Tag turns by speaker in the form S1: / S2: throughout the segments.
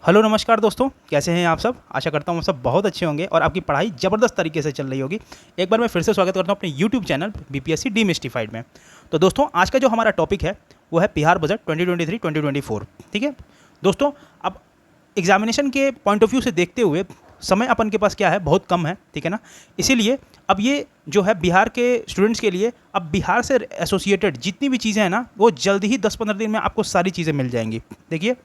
S1: Hello नमस्कार दोस्तों, कैसे हैं आप सब। आशा करता हूँ आप सब बहुत अच्छे होंगे और आपकी पढ़ाई ज़बरदस्त तरीके से चल रही होगी। एक बार मैं फिर से स्वागत करता हूँ अपने यूट्यूब चैनल बीपीएससी डीमिस्टिफाइड में। तो दोस्तों, आज का जो हमारा टॉपिक है वो है बिहार बजट 2023-2024। ठीक है दोस्तों, अब एग्जामिनेशन के पॉइंट ऑफ व्यू से देखते हुए समय अपन के पास क्या है, बहुत कम है। ठीक है ना। इसीलिए अब ये जो है बिहार के स्टूडेंट्स के लिए, अब बिहार से एसोसिएटेड जितनी भी चीज़ें हैं ना, वो जल्दी ही 10-15 दिन में आपको सारी चीज़ें मिल जाएंगी। देखिए,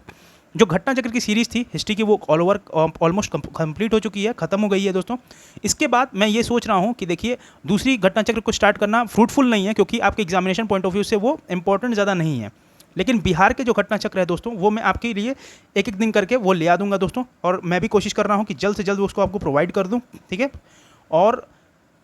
S1: जो घटना चक्र की सीरीज़ थी हिस्ट्री की, वो ऑल ओवर ऑलमोस्ट कंप्लीट हो चुकी है, ख़त्म हो गई है दोस्तों। इसके बाद मैं ये सोच रहा हूँ कि देखिए, दूसरी घटना चक्र को स्टार्ट करना फ्रूटफुल नहीं है, क्योंकि आपके एग्जामिनेशन पॉइंट ऑफ व्यू से वो इंपॉर्टेंट ज़्यादा नहीं है। लेकिन बिहार के जो घटना चक्र है दोस्तों, वो मैं आपके लिए एक एक दिन करके वो ले आ दूंगा दोस्तों, और मैं भी कोशिश कर रहा हूँ कि जल्द से जल्द उसको आपको प्रोवाइड कर दूँ। ठीक है। और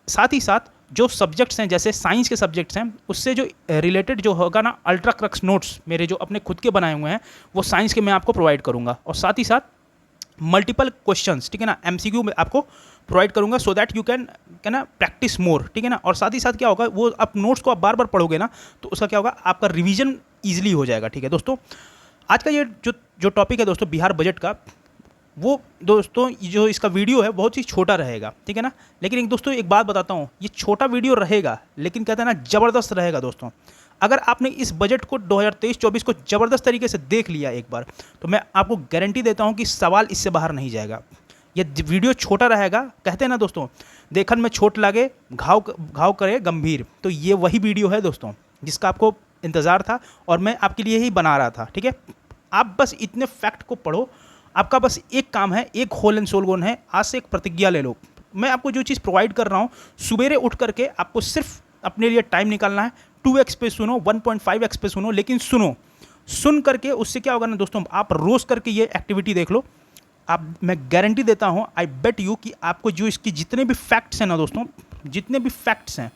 S1: साथ ही साथ जो सब्जेक्ट्स हैं, जैसे साइंस के सब्जेक्ट्स हैं, उससे जो रिलेटेड जो होगा ना, अल्ट्रा क्रक्स नोट्स मेरे जो अपने खुद के बनाए हुए हैं, वो साइंस के मैं आपको प्रोवाइड करूंगा। और साथ ही साथ मल्टीपल क्वेश्चंस, ठीक है ना, एमसीक्यू में आपको प्रोवाइड करूंगा, सो दैट यू कैन ना प्रैक्टिस मोर। ठीक है ना। और साथ ही साथ क्या होगा, वो आप नोट्स को आप बार बार पढ़ोगे ना, तो उसका क्या होगा, आपका रिविजन ईजिली हो जाएगा। ठीक है दोस्तों, आज का ये जो जो टॉपिक है दोस्तों बिहार बजट का, वो दोस्तों जो इसका वीडियो है बहुत ही छोटा रहेगा। ठीक है ना। लेकिन एक दोस्तों एक बात बताता हूँ, ये छोटा वीडियो रहेगा, लेकिन कहते हैं ना, ज़बरदस्त रहेगा दोस्तों। अगर आपने इस बजट को 2023-24 को ज़बरदस्त तरीके से देख लिया एक बार, तो मैं आपको गारंटी देता हूँ कि सवाल इससे बाहर नहीं जाएगा। ये वीडियो छोटा रहेगा, कहते हैं ना दोस्तों, देखन में छोट लागे घाव घाव करे गंभीर। तो ये वही वीडियो है दोस्तों जिसका आपको इंतज़ार था, और मैं आपके लिए ही बना रहा था। ठीक है। आप बस इतने फैक्ट को पढ़ो। आपका बस एक काम है, एक होल एंड सोल गोल है, आज से एक प्रतिज्ञा ले लो। मैं आपको जो चीज़ प्रोवाइड कर रहा हूँ, सवेरे उठ करके आपको सिर्फ अपने लिए टाइम निकालना है। 2x पे सुनो, 1.5x पे सुनो, लेकिन सुनो। सुन करके उससे क्या होगा ना दोस्तों, आप रोज़ करके ये एक्टिविटी देख लो। आप, मैं गारंटी देता हूँ, आई बेट यू, कि आपको जो इसकी जितने भी फैक्ट्स हैं ना दोस्तों, जितने भी फैक्ट्स हैं,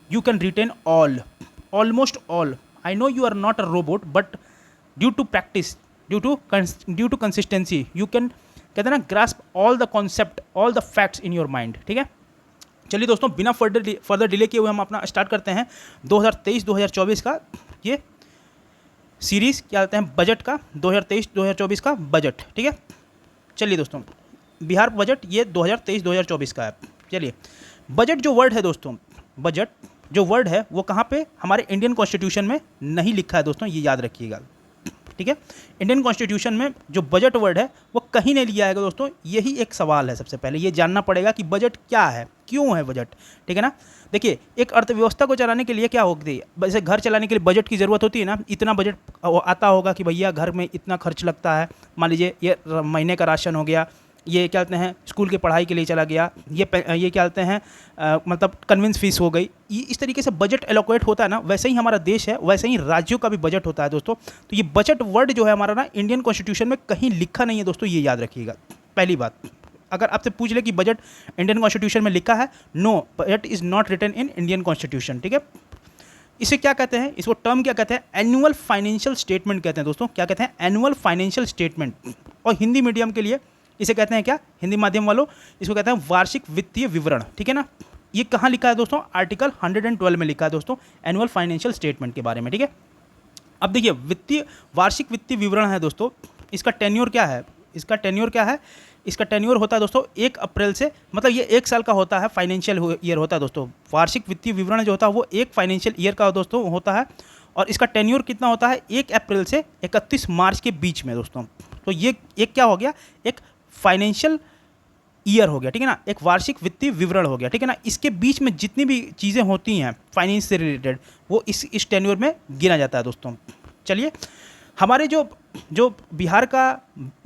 S1: you can retain all, almost all. I know you are not a robot, but due to practice, due to consistency, you can, कहते हैं ना, grasp all the concept, all the facts in your mind. ठीक है। चलिए दोस्तों, बिना further delay किए हुए हम अपना स्टार्ट करते हैं 2023-2024 का ये सीरीज़, क्या कहते हैं, बजट का, 2023-2024 का बजट। ठीक है। चलिए दोस्तों, बिहार बजट ये 2023-2024 का है। चलिए, बजट जो वर्ड है दोस्तों, बजट जो वर्ड है वो कहाँ पे हमारे इंडियन कॉन्स्टिट्यूशन में नहीं लिखा है दोस्तों, ये याद रखिएगा। ठीक है। इंडियन कॉन्स्टिट्यूशन में जो बजट वर्ड है वो कहीं नहीं लिया आएगा दोस्तों। यही एक सवाल है, सबसे पहले ये जानना पड़ेगा कि बजट क्या है, क्यों है बजट। ठीक है ना। देखिए, एक अर्थव्यवस्था को चलाने के लिए क्या होती है, वैसे घर चलाने के लिए बजट की ज़रूरत होती है ना। इतना बजट आता होगा कि भैया घर में इतना खर्च लगता है, मान लीजिए ये महीने का राशन हो गया, ये क्या कहते हैं स्कूल की पढ़ाई के लिए चला गया, ये क्या कहते हैं मतलब कन्वेंस फीस हो गई। ये इस तरीके से बजट एलोकेट होता है ना, वैसे ही हमारा देश है, वैसे ही राज्यों का भी बजट होता है दोस्तों। तो ये बजट वर्ड जो है हमारा ना, इंडियन कॉन्स्टिट्यूशन में कहीं लिखा नहीं है दोस्तों, ये याद रखिएगा। पहली बात, अगर आपसे पूछ ले कि बजट इंडियन कॉन्स्टिट्यूशन में लिखा है, no, budget is not written in Indian constitution. ठीक है। इसे क्या कहते हैं, इसको टर्म क्या कहते हैं, एनुअल फाइनेंशियल स्टेटमेंट कहते हैं दोस्तों। क्या कहते हैं, एनुअल फाइनेंशियल स्टेटमेंट। और हिंदी मीडियम के लिए इसे कहते हैं क्या, हिंदी माध्यम वालों, इसको कहते हैं वार्षिक वित्तीय विवरण। ठीक है ना। ये कहाँ लिखा है दोस्तों, आर्टिकल 112 में लिखा है दोस्तों, एनुअल फाइनेंशियल स्टेटमेंट के बारे में। ठीक है। अब देखिए, वार्षिक वित्तीय विवरण है दोस्तों, इसका टेन्योर क्या है, इसका टेन्योर क्या है, इसका टेन्योर होता है दोस्तों 1 अप्रैल से, मतलब ये 1 साल का होता है, फाइनेंशियल ईयर होता है दोस्तों। वार्षिक वित्तीय विवरण जो होता है वो 1 फाइनेंशियल ईयर का दोस्तों होता है, और इसका टेन्योर कितना होता है, 1 अप्रैल से 31 मार्च के बीच में दोस्तों। तो ये एक क्या हो गया, एक फाइनेंशियल ईयर हो गया। ठीक है ना, एक वार्षिक वित्तीय विवरण हो गया। ठीक है ना। इसके बीच में जितनी भी चीज़ें होती हैं फाइनेंस से रिलेटेड, वो इस टेन्योर में गिना जाता है दोस्तों। चलिए, हमारे जो जो बिहार का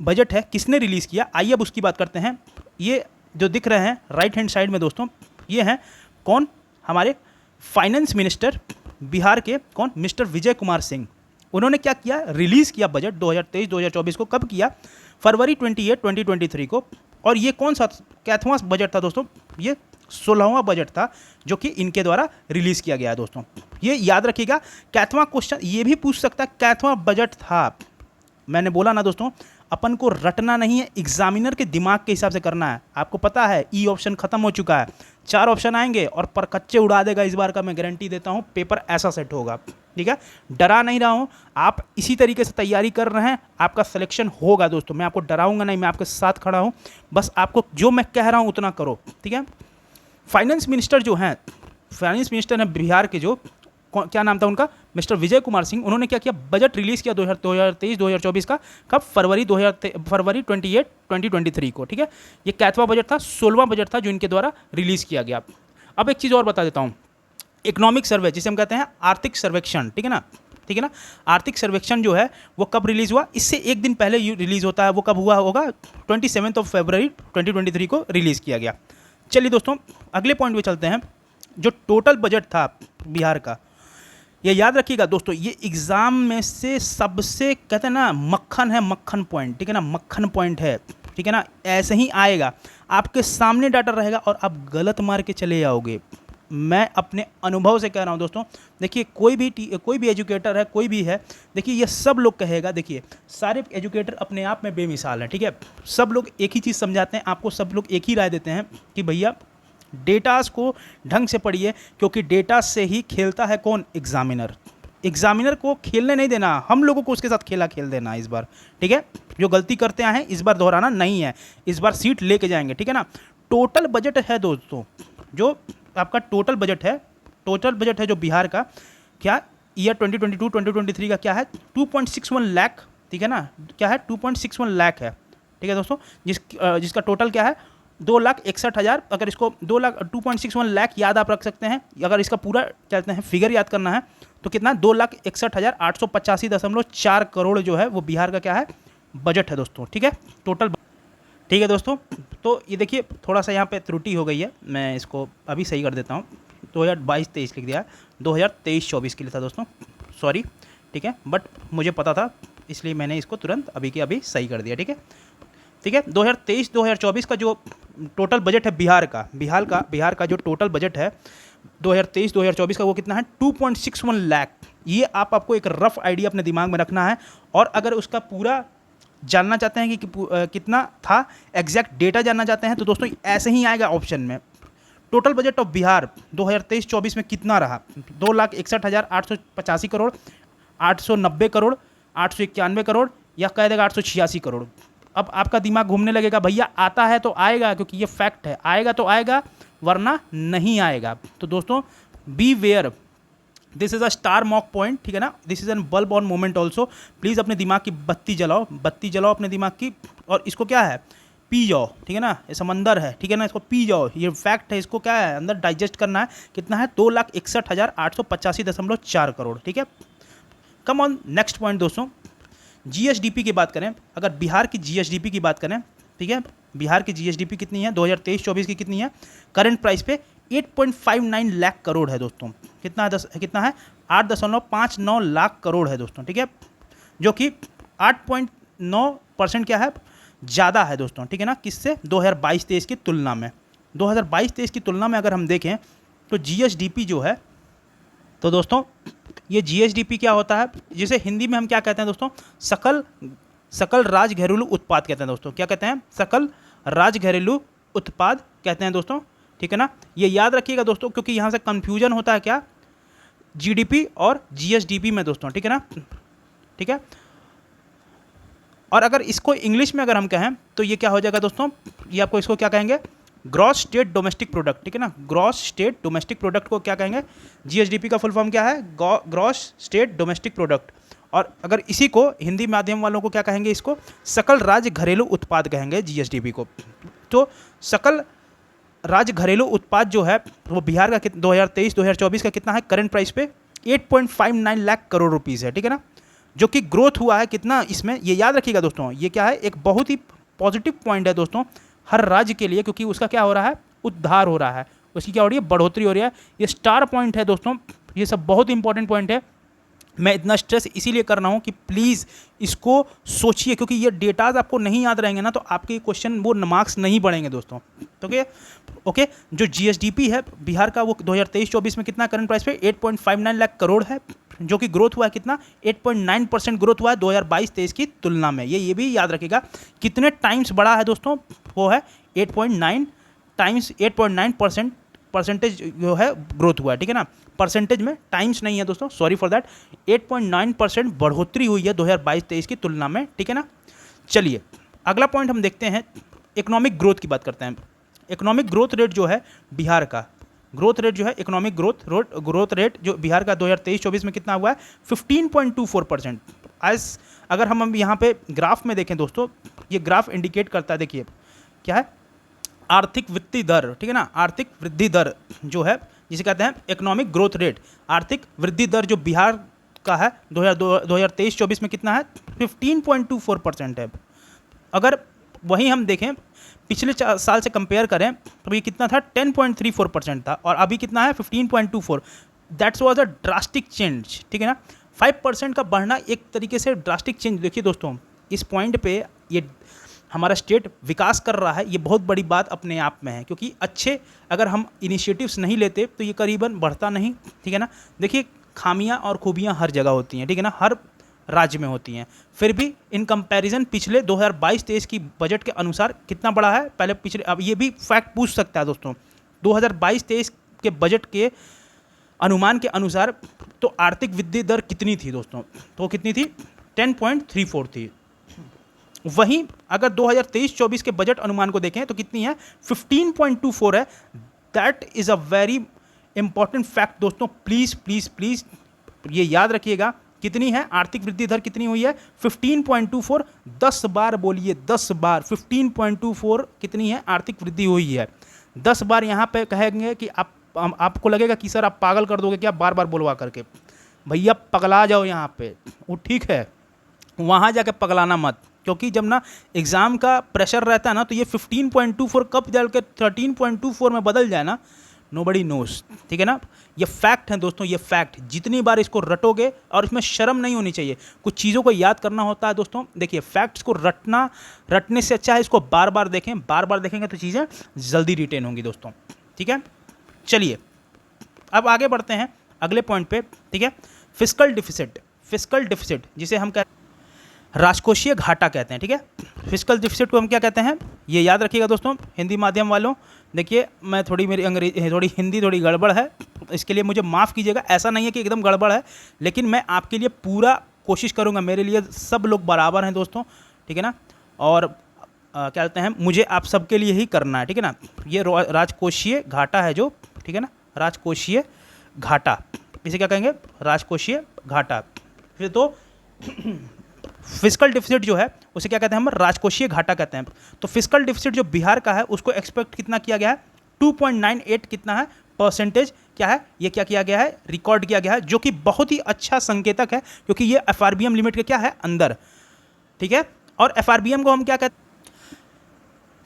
S1: बजट है किसने रिलीज़ किया, आइए अब उसकी बात करते हैं। ये जो दिख रहे हैं राइट हैंड साइड में दोस्तों, ये हैं कौन, हमारे फाइनेंस मिनिस्टर बिहार के, कौन, मिस्टर विजय कुमार सिंह। उन्होंने क्या किया, रिलीज़ किया बजट 2023-2024 को। कब किया, फरवरी 28, 2023 को। और ये कौन सा कैथवां बजट था दोस्तों, ये 16वां बजट था जो कि इनके द्वारा रिलीज़ किया गया है दोस्तों। ये याद रखिएगा, कैथवां क्वेश्चन ये भी पूछ सकता है, कैथवां बजट था। मैंने बोला ना दोस्तों, अपन को रटना नहीं है, एग्जामिनर के दिमाग के हिसाब से करना है। आपको पता है ई ऑप्शन खत्म हो चुका है, 4 ऑप्शन आएंगे और पर कच्चे उड़ा देगा इस बार का, मैं गारंटी देता हूँ पेपर ऐसा सेट होगा। ठीक है, डरा नहीं रहा हूँ, आप इसी तरीके से तैयारी कर रहे हैं, आपका सिलेक्शन होगा दोस्तों। मैं आपको डराऊंगा नहीं, मैं आपके साथ खड़ा हूँ, बस आपको जो मैं कह रहा हूँ उतना करो, ठीक है। फाइनेंस मिनिस्टर जो हैं, फाइनेंस मिनिस्टर हैं बिहार के, जो क्या नाम था उनका, मिस्टर विजय कुमार सिंह, उन्होंने क्या किया, बजट रिलीज़ किया 2023-2024 का, कब, फरवरी 28 2023 को, ठीक है। ये कैथवा बजट था, 16वां बजट था जो इनके द्वारा रिलीज़ किया गया। अब एक चीज़ और बता देता हूँ, इकोनॉमिक सर्वे जिसे हम कहते हैं आर्थिक सर्वेक्षण, ठीक है ना, ठीक है ना। आर्थिक सर्वेक्षण जो है वो कब रिलीज़ हुआ, इससे एक दिन पहले रिलीज़ होता है, वो कब हुआ होगा, 27 फरवरी 2023 को रिलीज़ किया गया। चलिए दोस्तों अगले पॉइंट पे चलते हैं। जो टोटल बजट था बिहार का, ये याद रखिएगा दोस्तों, ये एग्ज़ाम में से सबसे कहते हैं ना मक्खन है, मक्खन पॉइंट, ठीक है ना, मक्खन पॉइंट है, ठीक है ना। ऐसे ही आएगा, आपके सामने डाटा रहेगा और आप गलत मार के चले जाओगे। मैं अपने अनुभव से कह रहा हूँ दोस्तों, देखिए कोई भी एजुकेटर है, कोई भी है, देखिए ये सब लोग कहेगा, देखिए सारे एजुकेटर अपने आप में बेमिसाल हैं, ठीक है। सब लोग एक ही चीज़ समझाते हैं आपको, सब लोग एक ही राय देते हैं कि भैया डेटास को ढंग से पढ़िए, क्योंकि डेटा से ही खेलता है कौन, एग्जामिनर। एग्जामिनर को खेलने नहीं देना, हम लोगों को उसके साथ खेला खेल देना इस बार, ठीक है। जो गलती करते आए हैं इस बार दोहराना नहीं है, इस बार सीट लेके जाएंगे, ठीक है ना। टोटल बजट है दोस्तों, जो आपका टोटल बजट है जो बिहार का, क्या ईयर 2022-2023 का क्या है, 2.61 लाख, ठीक है ना, क्या है 2.61 लाख है, ठीक है दोस्तों। जिसका टोटल क्या है 2,61,000, अगर इसको 2.61 लाख याद आप रख सकते हैं। अगर इसका पूरा कहते हैं फिगर याद करना है तो कितना, 2,61,885.4 करोड़ जो है वो बिहार का क्या है, बजट है दोस्तों, ठीक है, टोटल, ठीक है दोस्तों। तो ये देखिए थोड़ा सा यहाँ पे त्रुटि हो गई है, मैं इसको अभी सही कर देता हूँ। 2022-23 लिख दिया है, 2023-24 के लिए था दोस्तों, सॉरी, ठीक है, बट मुझे पता था इसलिए मैंने इसको तुरंत अभी के अभी सही कर दिया, ठीक है, ठीक है। 2023-2024 का जो टोटल बजट है बिहार का जो टोटल बजट है 2023-2024 का, वो कितना है, 2.61 लाख। ये आपको एक रफ आइडिया अपने दिमाग में रखना है, और अगर उसका पूरा जानना चाहते हैं कि कितना था, एग्जैक्ट डेटा जानना चाहते हैं, तो दोस्तों ऐसे ही आएगा ऑप्शन में, टोटल बजट ऑफ बिहार 2023-24 में कितना रहा, 2,61,885 करोड़, 890 करोड़, 891 करोड़, या कह देगा 886 करोड़। अब आपका दिमाग घूमने लगेगा, भैया आता है तो आएगा, क्योंकि ये फैक्ट है, आएगा तो आएगा वरना नहीं आएगा। तो दोस्तों be aware, this is a star mark point, ठीक है ना, this is an bulb on moment also. Please अपने दिमाग की बत्ती जलाओ अपने दिमाग की, और इसको क्या है, पी जाओ, ठीक है ना, ये समंदर है, ठीक है ना, इसको पी जाओ, ये फैक्ट है, इसको क्या है अंदर डाइजेस्ट करना है। कितना है, 2,61,885.4 करोड़, ठीक है। कम ऑन नेक्स्ट पॉइंट दोस्तों, जीएसडीपी की बात करें, अगर बिहार की जीएसडीपी की बात करें, ठीक है, बिहार की जीएसडीपी कितनी है 2023-24 की, कितनी है, करंट प्राइस पे 8.59 लाख करोड़ है दोस्तों। कितना है 8.59 लाख करोड़ है दोस्तों, ठीक है, जो कि 8.9% क्या है, ज़्यादा है दोस्तों, ठीक है ना, किससे, 2022-23 की तुलना में। 2022-23 की तुलना में अगर हम देखें तो जीएसडीपी जो है, तो दोस्तों ये जीएसडीपी क्या होता है, जिसे हिंदी में हम क्या कहते हैं दोस्तों, सकल राज घरेलू उत्पाद कहते हैं दोस्तों। क्या कहते हैं, सकल राज घरेलू उत्पाद कहते हैं दोस्तों, ठीक है ना। ये याद रखिएगा दोस्तों, क्योंकि यहाँ से कंफ्यूजन होता है क्या, जीडीपी और जीएसडीपी में दोस्तों, ठीक है ना, ठीक है। और अगर इसको इंग्लिश में अगर हम कहें तो ये क्या हो जाएगा दोस्तों, ये आपको इसको क्या कहेंगे, ग्रॉस स्टेट डोमेस्टिक प्रोडक्ट, ठीक है ना, ग्रॉस स्टेट डोमेस्टिक प्रोडक्ट को क्या कहेंगे, जीएसडीपी का फुल फॉर्म क्या है, ग्रॉस स्टेट डोमेस्टिक प्रोडक्ट। और अगर इसी को हिंदी माध्यम वालों को क्या कहेंगे, इसको सकल राज्य घरेलू उत्पाद कहेंगे जीएसडीपी को। तो सकल राज्य घरेलू उत्पाद जो है वो बिहार का 2023-2024 का कितना है, करंट प्राइस पे 8.59 लाख करोड़ रुपीज़ है, ठीक है ना, जो कि ग्रोथ हुआ है कितना इसमें, ये याद रखिएगा दोस्तों, ये क्या है, एक बहुत ही पॉजिटिव पॉइंट है दोस्तों हर राज्य के लिए, क्योंकि उसका क्या हो रहा है, उद्धार हो रहा है, उसकी क्या हो रही है, बढ़ोतरी हो रही है। ये स्टार पॉइंट है दोस्तों, ये सब बहुत इंपॉर्टेंट पॉइंट है। मैं इतना स्ट्रेस इसीलिए कर रहा हूँ कि प्लीज़ इसको सोचिए, क्योंकि ये डेटाज आपको नहीं याद रहेंगे ना तो आपके क्वेश्चन वो मार्क्स नहीं बढ़ेंगे दोस्तों। तो ओके, जो जीएसडीपी है बिहार का वो 2023-24 में कितना करंट प्राइस पे 8.59 लाख करोड़ है, जो कि ग्रोथ हुआ है कितना, 8.9% ग्रोथ हुआ है 2022-23 की तुलना में। ये भी याद रखिएगा, कितने टाइम्स बढ़ा है दोस्तों, वो है 8.9 टाइम्स, 8.9% परसेंटेज जो है ग्रोथ हुआ है, ठीक है ना, परसेंटेज में, टाइम्स नहीं है दोस्तों, सॉरी फॉर दैट। 8.9% बढ़ोतरी हुई है 2022-23 की तुलना में, ठीक है ना। चलिए अगला पॉइंट हम देखते हैं, इकोनॉमिक ग्रोथ की बात करते हैं। इकोनॉमिक ग्रोथ रेट जो है बिहार का, ग्रोथ रेट जो है इकोनॉमिक ग्रोथ रेट जो बिहार का 2023-24 में कितना हुआ है, 15.24%। आज अगर हम यहाँ पे ग्राफ में देखें दोस्तों, ये ग्राफ इंडिकेट करता है, देखिए क्या है, आर्थिक वृद्धि दर, ठीक है ना, आर्थिक वृद्धि दर जो है जिसे कहते हैं इकोनॉमिक ग्रोथ रेट, आर्थिक वृद्धि दर जो बिहार का है 2023-24 में कितना है, 15.24% है। अगर वहीं हम देखें पिछले साल से कंपेयर करें तो ये कितना था, 10.34% था, और अभी कितना है, 15.24। That's was a drastic change, ठीक है ना। 5% का बढ़ना एक तरीके से ड्रास्टिक चेंज। देखिए दोस्तों, इस पॉइंट पे ये हमारा स्टेट विकास कर रहा है, ये बहुत बड़ी बात अपने आप में है, क्योंकि अच्छे अगर हम इनिशिएटिव्स नहीं लेते तो ये करीबन बढ़ता नहीं, ठीक है ना। देखिए खामियां और खूबियां हर जगह होती हैं, ठीक है ना, हर राज्य में होती हैं, फिर भी इन कंपैरिजन पिछले 2022-23 की बजट के अनुसार कितना बढ़ा है, पहले पिछले, अब ये भी फैक्ट पूछ सकता है दोस्तों, 2022-23 के बजट के अनुमान के अनुसार तो आर्थिक वृद्धि दर कितनी थी दोस्तों, तो कितनी थी, 10.34 थी। वहीं अगर 2023-24 के बजट अनुमान को देखें तो कितनी है, 15.24 है। That is a very important fact दोस्तों, प्लीज़ प्लीज़ प्लीज़ ये याद रखिएगा। कितनी है आर्थिक वृद्धि दर, कितनी हुई है, 15.24। 10 बार बोलिए, 10 बार 15.24 कितनी है आर्थिक वृद्धि हुई है। 10 बार यहाँ पे कहेंगे कि आपको लगेगा कि सर आप पागल कर दोगे क्या बार बार बोलवा करके, भैया पगला जाओ यहाँ पे, वो ठीक है, वहाँ जाके पगलाना मत, क्योंकि जब ना एग्ज़ाम का प्रेशर रहता है ना तो ये 15.24 कब जल के 13.24 में बदल जाए ना, नोबडी नोस, ठीक है ना। ये फैक्ट है दोस्तों, ये फैक्ट, जितनी बार इसको रटोगे, और इसमें शर्म नहीं होनी चाहिए, कुछ चीज़ों को याद करना होता है दोस्तों। देखिए फैक्ट्स को रटने से अच्छा है इसको बार बार देखें, बार बार देखेंगे तो चीज़ें जल्दी रिटेन होंगी दोस्तों, ठीक है। चलिए अब आगे बढ़ते हैं अगले पॉइंट पे, ठीक है। फिस्कल डिफिसिट, फिस्कल डिफिसिट जिसे हम राजकोषीय घाटा कहते हैं, ठीक है। फिस्कल डिफिसिट को हम क्या कहते हैं, ये याद रखिएगा दोस्तों, हिंदी माध्यम वालों। देखिए मैं थोड़ी हिंदी थोड़ी गड़बड़ है, इसके लिए मुझे माफ़ कीजिएगा, ऐसा नहीं है कि एकदम गड़बड़ है, लेकिन मैं आपके लिए पूरा कोशिश करूँगा, मेरे लिए सब लोग बराबर हैं दोस्तों, ठीक है ना। और क्या कहते हैं, मुझे आप सबके लिए ही करना है, ठीक है ना। ये राजकोषीय घाटा है जो, ठीक है ना, राजकोषीय घाटा, इसे क्या कहेंगे, राजकोषीय घाटा। फिर तो फिस्कल डिफिसिट जो है उसे क्या कहते हैं, हम राजकोषीय घाटा कहते हैं। तो फिस्कल डिफिसिट जो बिहार का है उसको एक्सपेक्ट कितना किया गया है, 2.98 कितना है परसेंटेज, क्या है ये, क्या किया गया है, रिकॉर्ड किया गया है, जो कि बहुत ही अच्छा संकेतक है, क्योंकि ये एफआरबीएम लिमिट के क्या है, अंदर, ठीक है। और एफआरबीएम को हम क्या कहते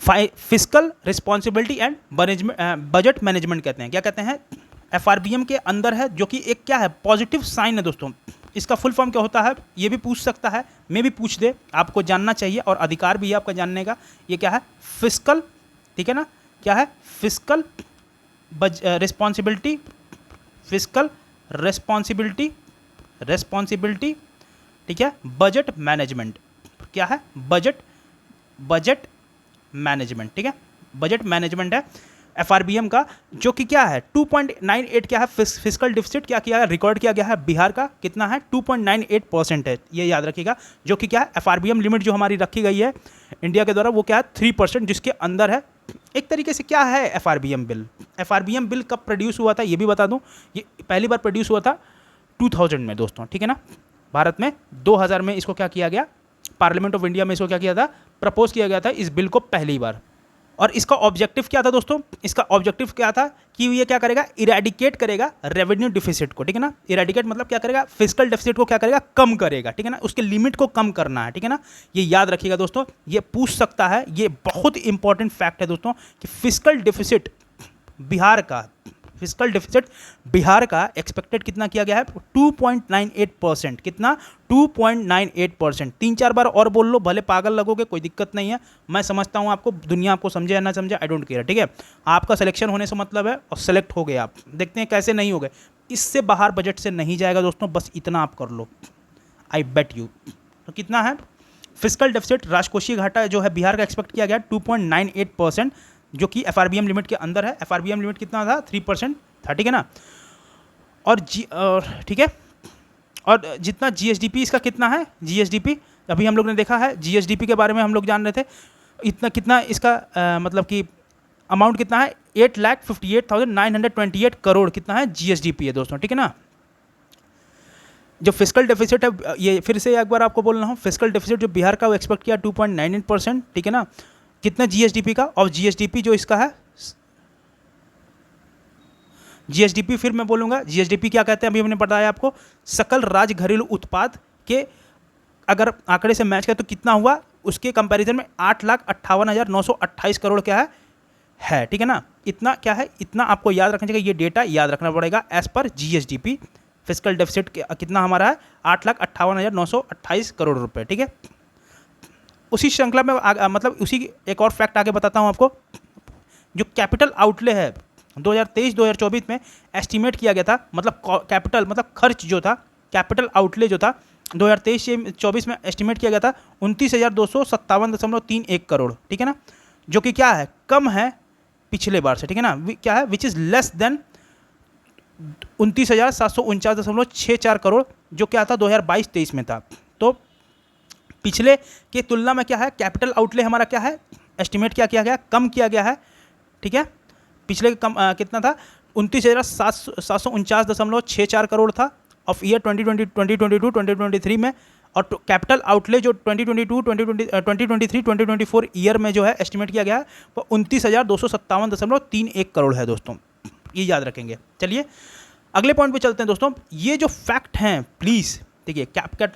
S1: हैं, fiscal responsibility and budget management कहते हैं। क्या कहते हैं, एफआरबीएम के अंदर है, जो कि एक क्या है, पॉजिटिव साइन है दोस्तों। इसका फुल फॉर्म क्या होता है, ये भी पूछ सकता है, मैं भी पूछ दे, आपको जानना चाहिए और अधिकार भी है आपका जानने का। ये क्या है, फिस्कल, ठीक है ना, क्या है, फिस्कल रिस्पॉन्सिबिलिटी, फिस्कल रिस्पॉन्सिबिलिटी, ठीक है, बजट मैनेजमेंट, क्या है, बजट मैनेजमेंट, ठीक है, बजट मैनेजमेंट है एफआरबीएम का, जो कि क्या है 2.98 क्या है, फिस्कल डिफिसिट क्या किया है, रिकॉर्ड किया गया है बिहार का, कितना है 2.98% है, ये याद रखिएगा। जो कि क्या है, एफआरबीएम लिमिट जो हमारी रखी गई है इंडिया के द्वारा वो क्या है 3%, जिसके अंदर है। एक तरीके से क्या है एफआरबीएम बिल, एफआरबीएम बिल कब प्रोड्यूस हुआ था ये भी बता दूं, ये पहली बार प्रोड्यूस हुआ था 2000 में दोस्तों, ठीक है ना, भारत में 2000 में इसको क्या किया गया, पार्लियामेंट ऑफ इंडिया में इसको क्या किया था, प्रपोज किया गया था इस बिल को पहली बार। और इसका ऑब्जेक्टिव क्या था दोस्तों, इसका ऑब्जेक्टिव क्या था कि ये क्या करेगा, इरेडिकेट करेगा रेवेन्यू डिफिसिट को, ठीक है ना। इरेडिकेट मतलब क्या करेगा, फिस्कल डिफिसिट को क्या करेगा, कम करेगा, ठीक है ना, उसके लिमिट को कम करना है, ठीक है ना। ये याद रखिएगा दोस्तों, ये पूछ सकता है, ये बहुत इंपॉर्टेंट फैक्ट है दोस्तों कि फिस्कल डिफिसिट बिहार का, फिस्कल डिफिसिट बिहार का एक्सपेक्टेड कितना किया गया है, 2.98%, कितना 2.98%। 3-4 बार और बोल लो, भले पागल लगोगे, कोई दिक्कत नहीं है, मैं समझता हूँ आपको, दुनिया आपको समझे या ना समझे, आई डोंट केयर, ठीक है। आपका सिलेक्शन होने से मतलब है, और सेलेक्ट हो गए आप, देखते हैं कैसे नहीं हो गए, इससे बाहर बजट से नहीं जाएगा दोस्तों, बस इतना आप कर लो, आई बेट यू। तो कितना है फिस्कल डेफिसिट, राजकोषीय घाटा जो है बिहार का एक्सपेक्ट किया गया 2.98%। जो कि FRBM लिमिट के अंदर है। FRBM लिमिट कितना था, 3% था, ठीक है ना। और ठीक है, और जितना GSDP इसका कितना है, GSDP अभी हम लोग ने देखा है, GSDP के बारे में हम लोग जान रहे थे, इतना कितना इसका मतलब कि अमाउंट कितना है, 8,58,928 करोड़ कितना है, GSDP है दोस्तों, ठीक है ना। जो फिजिकल डेफिसिट है, ये फिर से एक बार आपको बोल रहा हूँ, फिजिकल डेफिसिट जो बिहार का वो एक्सपेक्ट किया 2.98%, ठीक है ना, कितना GSDP का। और GSDP जो इसका है, GSDP फिर मैं बोलूँगा, GSDP क्या कहते हैं, अभी हमने बताया आपको, सकल राज्य घरेलू उत्पाद के अगर आंकड़े से मैच करें तो कितना हुआ, उसके कंपैरिजन में 8,58,928 करोड़ क्या है, ठीक है ना। इतना क्या है, इतना आपको याद रखना चाहिए, ये डेटा याद रखना पड़ेगा as per GSDP। Physical deficit कितना हमारा है, 8,58,928 करोड़ रुपए, ठीक है। उसी श्रृंखला में मतलब उसी एक और फैक्ट आगे बताता हूँ आपको। जो कैपिटल आउटले है 2023-2024 में एस्टिमेट किया गया था, मतलब कैपिटल मतलब खर्च जो था, कैपिटल आउटले जो था 2023-24 में एस्टिमेट किया गया था 29,257.31 करोड़, ठीक है ना, जो कि क्या है, कम है पिछले बार से, ठीक है ना। क्या है, which is less than 29,749.64 crore, जो क्या था 2022-23 में था। तो पिछले के तुलना में क्या है, कैपिटल आउटले हमारा क्या है, एस्टिमेट क्या किया गया, कम किया गया है, ठीक है। पिछले कम कितना था, 29,749.64 करोड़ था ऑफ ईयर 2022-2023 में। और कैपिटल आउटले जो 2023-2024 ईयर में जो है एस्टिमेट किया गया है वो 29,257.31 करोड़ है दोस्तों, ये याद रखेंगे। चलिए अगले पॉइंट पे चलते हैं दोस्तों। ये जो फैक्ट हैं प्लीज़ देखिए,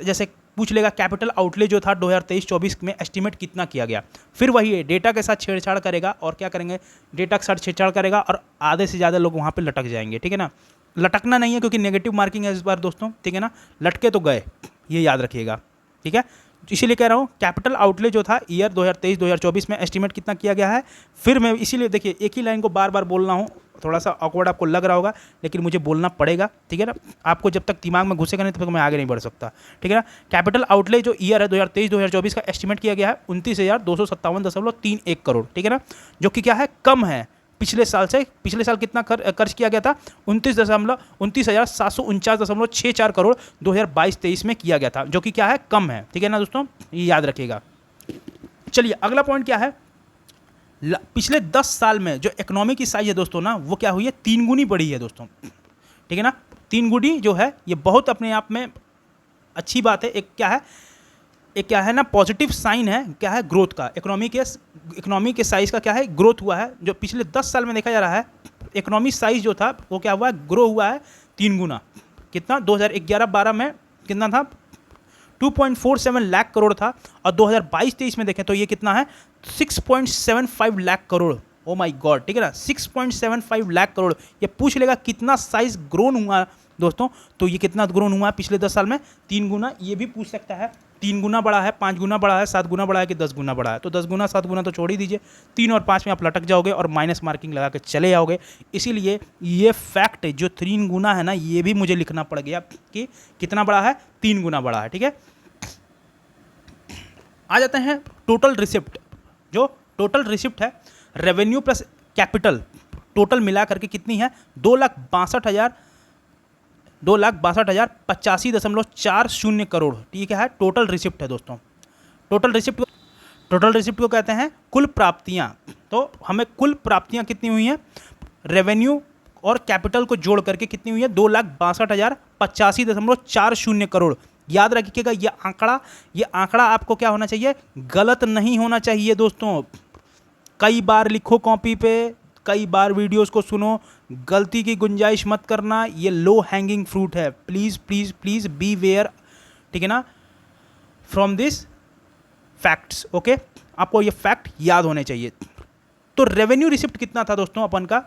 S1: जैसे पूछ लेगा कैपिटल आउटले जो था 2023-24 में एस्टिमेट कितना किया गया, फिर वही है डेटा के साथ छेड़छाड़ करेगा, और क्या करेंगे, डेटा के साथ छेड़छाड़ करेगा और आधे से ज़्यादा लोग वहाँ पे लटक जाएंगे, ठीक है ना। लटकना नहीं है क्योंकि नेगेटिव मार्किंग है इस बार दोस्तों, ठीक है ना, लटके तो गए, ये याद रखिएगा, ठीक है। इसीलिए कह रहा हूँ कैपिटल आउटले जो था ईयर 2023-2024 में एस्टिमेट कितना किया गया है। फिर मैं इसीलिए देखिए एक ही लाइन को बार बार बोल रहा हूँ, थोड़ा सा ऑकवर्ड आपको लग रहा होगा लेकिन मुझे बोलना पड़ेगा, ठीक है ना। आपको जब तक दिमाग में घुसेगा नहीं तब तक मैं आगे नहीं बढ़ सकता, ठीक है ना। कैपिटल आउटले जो ईयर है 2023-2024 का एस्टिमेट किया गया है 29,257.31 करोड़, ठीक है ना, जो कि क्या है, कम है पिछले साल से। पिछले साल कितना खर्च किया गया था, 29,749.64 करोड़ 2022-23 में किया गया था, जो कि क्या है, कम है, ठीक है ना दोस्तों, ये याद रखिएगा। चलिए अगला पॉइंट क्या है, पिछले 10 साल में जो इकोनॉमी की साइज है दोस्तों ना, वो क्या हुई है, 3 गुनी बढ़ी है दोस्तों, ठीक है ना। 3 गुनी जो है ये बहुत अपने आप में अच्छी बात है। एक क्या है ना, पॉजिटिव साइन है, क्या है, ग्रोथ का। इकोनॉमी के साइज़ का क्या है, ग्रोथ हुआ है। जो पिछले 10 साल में देखा जा रहा है, इकोनॉमी साइज़ जो था वो क्या हुआ है, ग्रो हुआ है 3 गुना। कितना, 2011-12 में कितना था, 2.47 लाख करोड़ था, और 2022-23 में देखें तो ये कितना है, 6.75 lakh crore. Oh my God, ठीक है ना, 6.75 लाख करोड़। ये पूछ लेगा कितना साइज ग्रोन हुआ दोस्तों, तो ये कितना ग्रोन हुआ है पिछले 10 साल में, 3 गुना। ये भी पूछ सकता है 3 गुना बड़ा है, 5 गुना बड़ा है, 7 गुना बड़ा है कि 10 गुना बड़ा है। तो 10 गुना 7 गुना तो छोड़ ही दीजिए, 3 और 5 में आप लटक जाओगे और माइनस मार्किंग लगा के चले जाओगे। इसीलिए ये फैक्ट जो 3 गुना है ना, ये भी मुझे लिखना पड़ गया कि कितना बड़ा है, 3 गुना बड़ा है, ठीक है। आ जाते हैं टोटल रिसिप्ट। जो टोटल रिसिप्ट है, रेवेन्यू प्लस कैपिटल टोटल मिला करके कितनी है, 2,62,085.40 करोड़, ठीक है, टोटल रिसिप्ट है दोस्तों। टोटल रिसिप्ट को कहते हैं कुल प्राप्तियां। तो हमें कुल प्राप्तियां कितनी हुई हैं, रेवेन्यू और कैपिटल को जोड़ करके कितनी हुई है, 2,62,085.40 करोड़। याद रखिएगा ये आंकड़ा आपको क्या होना चाहिए, गलत नहीं होना चाहिए दोस्तों। कई बार लिखो कॉपी पे, कई बार वीडियोस को सुनो, गलती की गुंजाइश मत करना, ये लो हैंगिंग फ्रूट है। Please please please be aware, ठीक है ना, फ्रॉम दिस फैक्ट्स, ओके। आपको ये फैक्ट याद होने चाहिए। तो रेवेन्यू रिसिप्ट कितना था दोस्तों अपन का,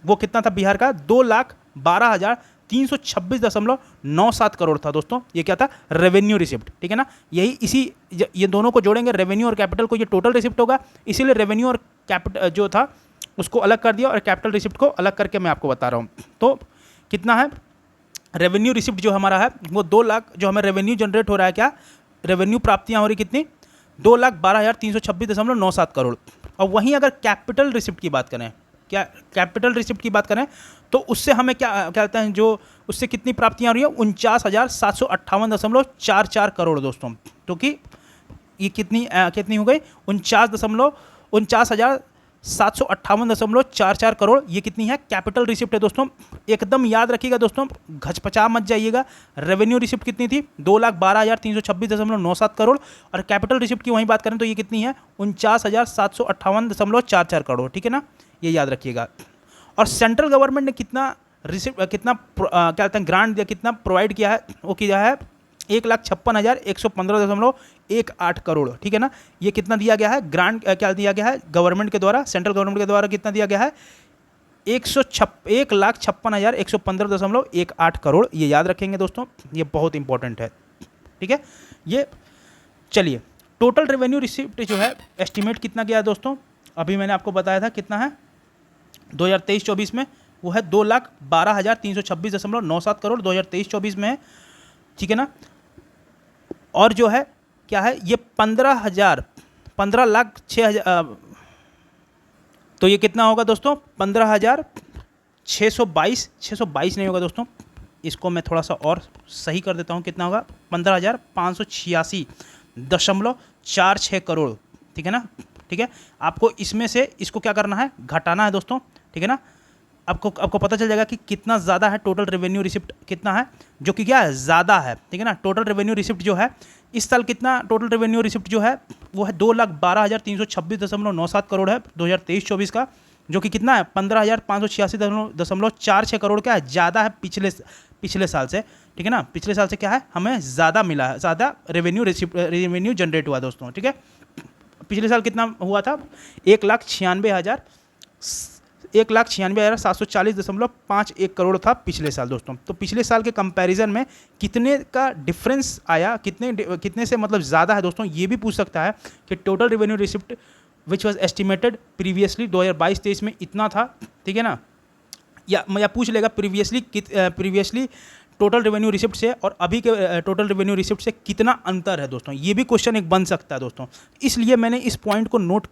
S1: वो कितना था बिहार का, 2,12,326.97 करोड़ था दोस्तों। ये क्या था, रेवेन्यू रिसिप्ट, ठीक है ना। ये दोनों को जोड़ेंगे, रेवेन्यू और कैपिटल को, ये टोटल रिसिप्ट होगा। इसीलिए रेवेन्यू और कैपिटल जो था उसको अलग कर दिया और कैपिटल रिसिप्ट को अलग करके मैं आपको बता रहा हूँ। तो कितना है रेवेन्यू रिसिप्ट जो हमारा है, वो 2 लाख, जो हमें रेवेन्यू जनरेट हो रहा है, क्या रेवेन्यू प्राप्तियाँ हो रही कितनी, 2,12,326.97 करोड़। और वहीं अगर कैपिटल रिसिप्ट की बात करें, क्या कैपिटल रिसिप्ट की बात करें तो उससे हमें क्या कहते हैं, जो उससे कितनी प्राप्तियाँ हो रही हैं, 49,758.44 करोड़ दोस्तों। तो कि ये कितनी हो गई, 49,758.44 करोड़, ये कितनी है, कैपिटल रिसिप्ट है दोस्तों। एकदम याद रखिएगा दोस्तों, घचपचा मत जाइएगा। रेवेन्यू रिसिप्ट कितनी थी, 2,12,326.97 करोड़, और कैपिटल रिसिप्ट की वहीं बात करें तो ये कितनी है, 49,758.44 करोड़, ठीक है ना, ये याद रखिएगा। और सेंट्रल गवर्नमेंट ने कितना क्या कहते हैं, ग्रांट दिया, कितना प्रोवाइड किया है, वो किया है 1,56,115.18 करोड़, ठीक है ना। ये कितना दिया गया है, ग्रांट क्या दिया गया है गवर्नमेंट के द्वारा, सेंट्रल गवर्नमेंट के द्वारा कितना दिया गया है, 1,56,115.18 करोड़, ये याद रखेंगे दोस्तों, ये बहुत इंपॉर्टेंट है, ठीक है। ये चलिए, टोटल रेवेन्यू रिसिप्ट जो है एस्टिमेट कितना गया है दोस्तों, अभी मैंने आपको बताया था कितना है 2023-24 में, वो है 2,12,326.97 करोड़ 2023-24 में है, ठीक है ना। और जो है क्या है, ये 15,06,000, तो ये कितना होगा दोस्तों, 15,622 नहीं होगा दोस्तों, इसको मैं थोड़ा सा और सही कर देता हूँ, कितना होगा, 15,586.46 करोड़, ठीक है ना, ठीक है। आपको इसमें से इसको क्या करना है, घटाना है दोस्तों, ठीक है ना। आपको पता चल जाएगा कि कितना ज़्यादा है, टोटल रेवेन्यू रिसिप्ट कितना है, जो कि क्या है, ज़्यादा है, ठीक है ना। टोटल रेवेन्यू रिसिप्ट जो है इस साल कितना, टोटल रेवेन्यू रिसिप्ट जो है वो है 2,12,326.97 करोड़ है 2023-24 का, जो कि कितना है, 15,586.46 करोड़ का है, ज़्यादा है पिछले साल से, ठीक है ना। पिछले साल से क्या है, हमें ज़्यादा मिला है, ज़्यादा रेवेन्यू जनरेट हुआ दोस्तों, ठीक है। पिछले साल कितना हुआ था, 1,96,740.51 करोड़ था पिछले साल दोस्तों। तो पिछले साल के कंपैरिजन में कितने का डिफरेंस आया, कितने से मतलब ज़्यादा है दोस्तों, ये भी पूछ सकता है कि total revenue receipt which was estimated previously 2022-23 में इतना था, ठीक है ना, या पूछ लेगा प्रीवियसली टोटल रेवेन्यू रिसिप्ट से और अभी के टोटल रेवेन्यू रिसिप्ट से कितना अंतर है दोस्तों, ये भी क्वेश्चन एक बन सकता है दोस्तों। इसलिए मैंने इस पॉइंट को नोट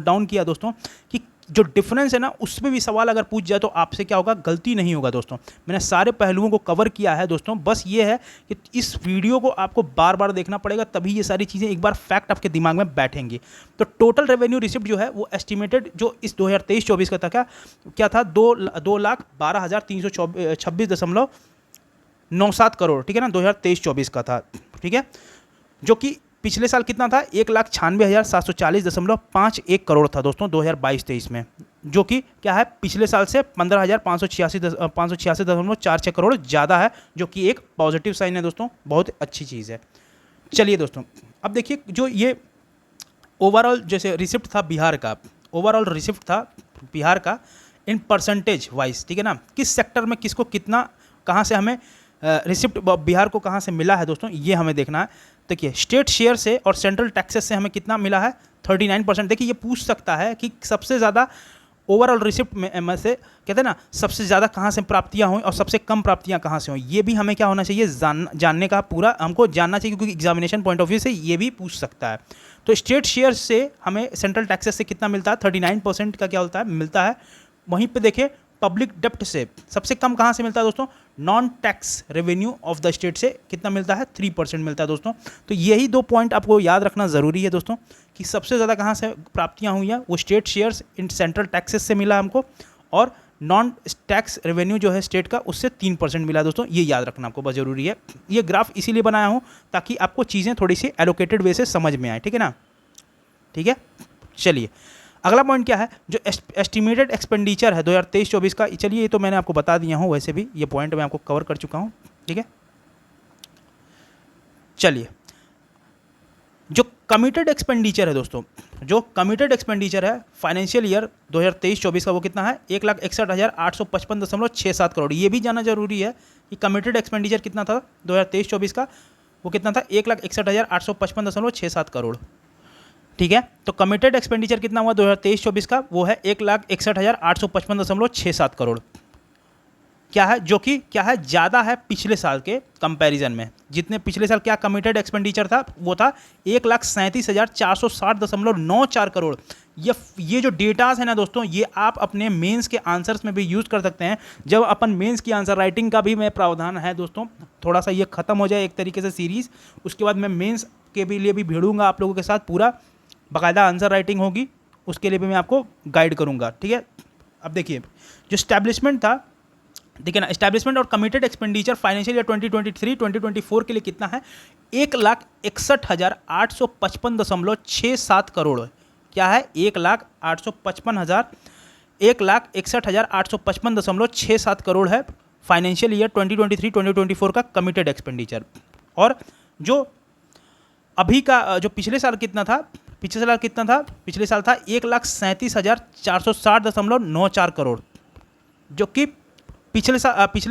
S1: डाउन किया दोस्तों, कि जो डिफरेंस है ना, उस पर भी सवाल अगर पूछ जाए तो आपसे क्या होगा, गलती नहीं होगा दोस्तों। मैंने सारे पहलुओं को कवर किया है दोस्तों, बस ये है कि इस वीडियो को आपको बार बार देखना पड़ेगा, तभी ये सारी चीज़ें एक बार फैक्ट आपके दिमाग में बैठेंगी। तो टोटल रेवेन्यू रिसिप्ट जो है वो एस्टिमेटेड जो इस 2023-24 का था, क्या था, 2,12,326.97 करोड़, ठीक है ना, 2023-24 का था, ठीक है। जो कि पिछले साल कितना था, 1,96,740.51 करोड़ था दोस्तों 2022-23 में, जो कि क्या है, पिछले साल से 15,586.46 करोड़ ज़्यादा है, जो कि एक पॉजिटिव साइन है दोस्तों, बहुत अच्छी चीज़ है। चलिए दोस्तों, अब देखिए, जो ये ओवरऑल जैसे रिसिप्ट था बिहार का, ओवरऑल रिसिप्ट था बिहार का इन परसेंटेज वाइज, ठीक है ना, किस सेक्टर में किसको कितना, कहाँ से हमें रिसिप्ट बिहार को कहाँ से मिला है दोस्तों, ये हमें देखना है। देखिए, स्टेट शेयर से और सेंट्रल टैक्सेस से हमें कितना मिला है, 39%। देखिए, ये पूछ सकता है कि सबसे ज़्यादा ओवरऑल रिसिप्ट में से कहते हैं ना, सबसे ज़्यादा कहाँ से प्राप्तियाँ हुई और सबसे कम प्राप्तियाँ कहाँ से हुई, ये भी हमें क्या होना चाहिए, जानने का पूरा हमको जानना चाहिए, क्योंकि एग्जामिनेशन पॉइंट ऑफ व्यू से ये भी पूछ सकता है। तो स्टेट शेयर से हमें सेंट्रल टैक्सेस से कितना मिलता है, 39% का क्या होता है, मिलता है। वहीं पे देखें, पब्लिक डेप्ट से सबसे कम कहाँ से मिलता है दोस्तों, non tax revenue of the state से कितना मिलता है, 3% मिलता है दोस्तों। तो यही दो पॉइंट आपको याद रखना ज़रूरी है दोस्तों, कि सबसे ज़्यादा कहाँ से प्राप्तियाँ हुई हैं, वो state shares in central taxes से मिला हमको, और नॉन टैक्स रेवेन्यू जो है स्टेट का, उससे 3% मिला दोस्तों। ये याद रखना आपको बहुत ज़रूरी है। ये ग्राफ इसीलिए बनाया हूँ ताकि आपको चीज़ें थोड़ी सी एलोकेटेड वे से समझ में आए, ठीक है ना, ठीक है। चलिए, अगला पॉइंट क्या है, जो एस्टिमेटेड एक्सपेंडिचर है 2023-24 का। चलिए, ये तो मैंने आपको बता दिया हूँ, वैसे भी ये पॉइंट मैं आपको कवर कर चुका हूँ, ठीक है। चलिए, जो कमिटेड एक्सपेंडिचर है दोस्तों, जो कमिटेड एक्सपेंडिचर है फाइनेंशियल ईयर 2023-24 का, वो कितना है, 1,61,855.67 करोड़। ये भी जानना जरूरी है कि कमिटेड एक्सपेंडिचर कितना था 2023-24 का, वो कितना था, 1,61,855.67 करोड़, ठीक है। तो कमिटेड एक्सपेंडिचर कितना हुआ 2023-24 का, वो है 1,61,855.67 करोड़। क्या है, जो कि क्या है, ज़्यादा है पिछले साल के कंपैरिजन में। जितने पिछले साल क्या कमिटेड एक्सपेंडिचर था, वो था 1,37,460.94 करोड़। ये जो डेटाज है ना दोस्तों, ये आप अपने मेंस के आंसर्स में भी यूज़ कर सकते हैं। जब अपन मेंस की आंसर राइटिंग का भी मैं प्रावधान है दोस्तों, थोड़ा सा ये खत्म हो जाए एक तरीके से सीरीज़, उसके बाद मैं मेंस के भी लिए भी भिड़ूंगा आप लोगों के साथ, पूरा बाकायदा आंसर राइटिंग होगी, उसके लिए भी मैं आपको गाइड करूंगा, ठीक है। अब देखिए जो स्टैब्लिशमेंट था, देखिए ना, एस्टैब्लिशमेंट और कमिटेड एक्सपेंडिचर फाइनेंशियल ईयर 2023-2024 के लिए कितना है, 1,61,855.67 करोड़। क्या है, 1,61,855.67 करोड़ है फाइनेंशियल ईयर 2023-2024 का कमिटेड एक्सपेंडिचर। और जो अभी का जो पिछले साल कितना था, पिछले साल था 1,37,460.94 करोड़, जो कि पिछले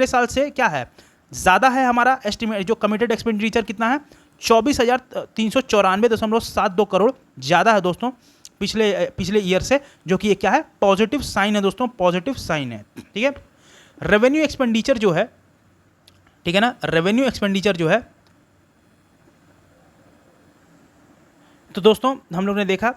S1: साल से क्या है, ज़्यादा है। हमारा एस्टिमेट जो कमिटेड एक्सपेंडिचर कितना है, 24,394.72 करोड़ ज़्यादा है दोस्तों पिछले ईयर से, जो कि ये क्या है, पॉजिटिव साइन है दोस्तों, पॉजिटिव साइन है, ठीक है। रेवेन्यू एक्सपेंडिचर जो है, ठीक है ना, रेवेन्यू एक्सपेंडिचर जो है, तो दोस्तों हम लोग ने देखा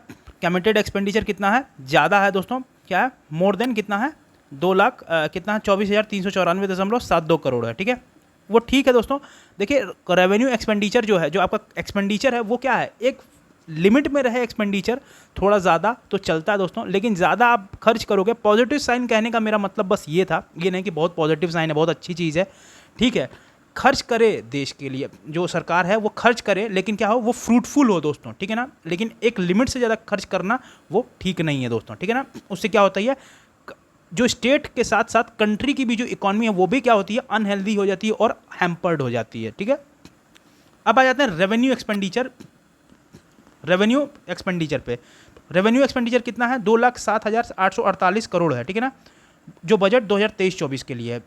S1: कमिटेड एक्सपेंडिचर कितना है, ज़्यादा है दोस्तों, क्या है, मोर देन कितना है, 2 लाख कितना है, 24,394.72 करोड़ है, ठीक है। वो ठीक है दोस्तों। देखिए रेवेन्यू एक्सपेंडिचर जो है, जो आपका एक्सपेंडिचर है, वो क्या है, एक लिमिट में रहे एक्सपेंडिचर, थोड़ा ज़्यादा तो चलता है दोस्तों, लेकिन ज़्यादा आप खर्च करोगे, पॉजिटिव साइन कहने का मेरा मतलब बस ये था, ये नहीं कि बहुत पॉजिटिव साइन है, बहुत अच्छी चीज़ है, ठीक है। खर्च करे देश के लिए, जो सरकार है वो खर्च करे, लेकिन क्या हो, वो फ्रूटफुल हो दोस्तों, ठीक है ना। लेकिन एक लिमिट से ज़्यादा खर्च करना वो ठीक नहीं है दोस्तों, ठीक है ना। उससे क्या होता है, जो स्टेट के साथ साथ कंट्री की भी जो इकॉनमी है वो भी क्या होती है, अनहेल्दी हो जाती है और हैम्पर्ड हो जाती है, ठीक है। अब आ जाते हैं रेवेन्यू एक्सपेंडिचर पे। रेवेन्यू एक्सपेंडिचर कितना है, 2,07,848 करोड़ है, ठीक है ना, जो बजट 2023-24 के लिए है,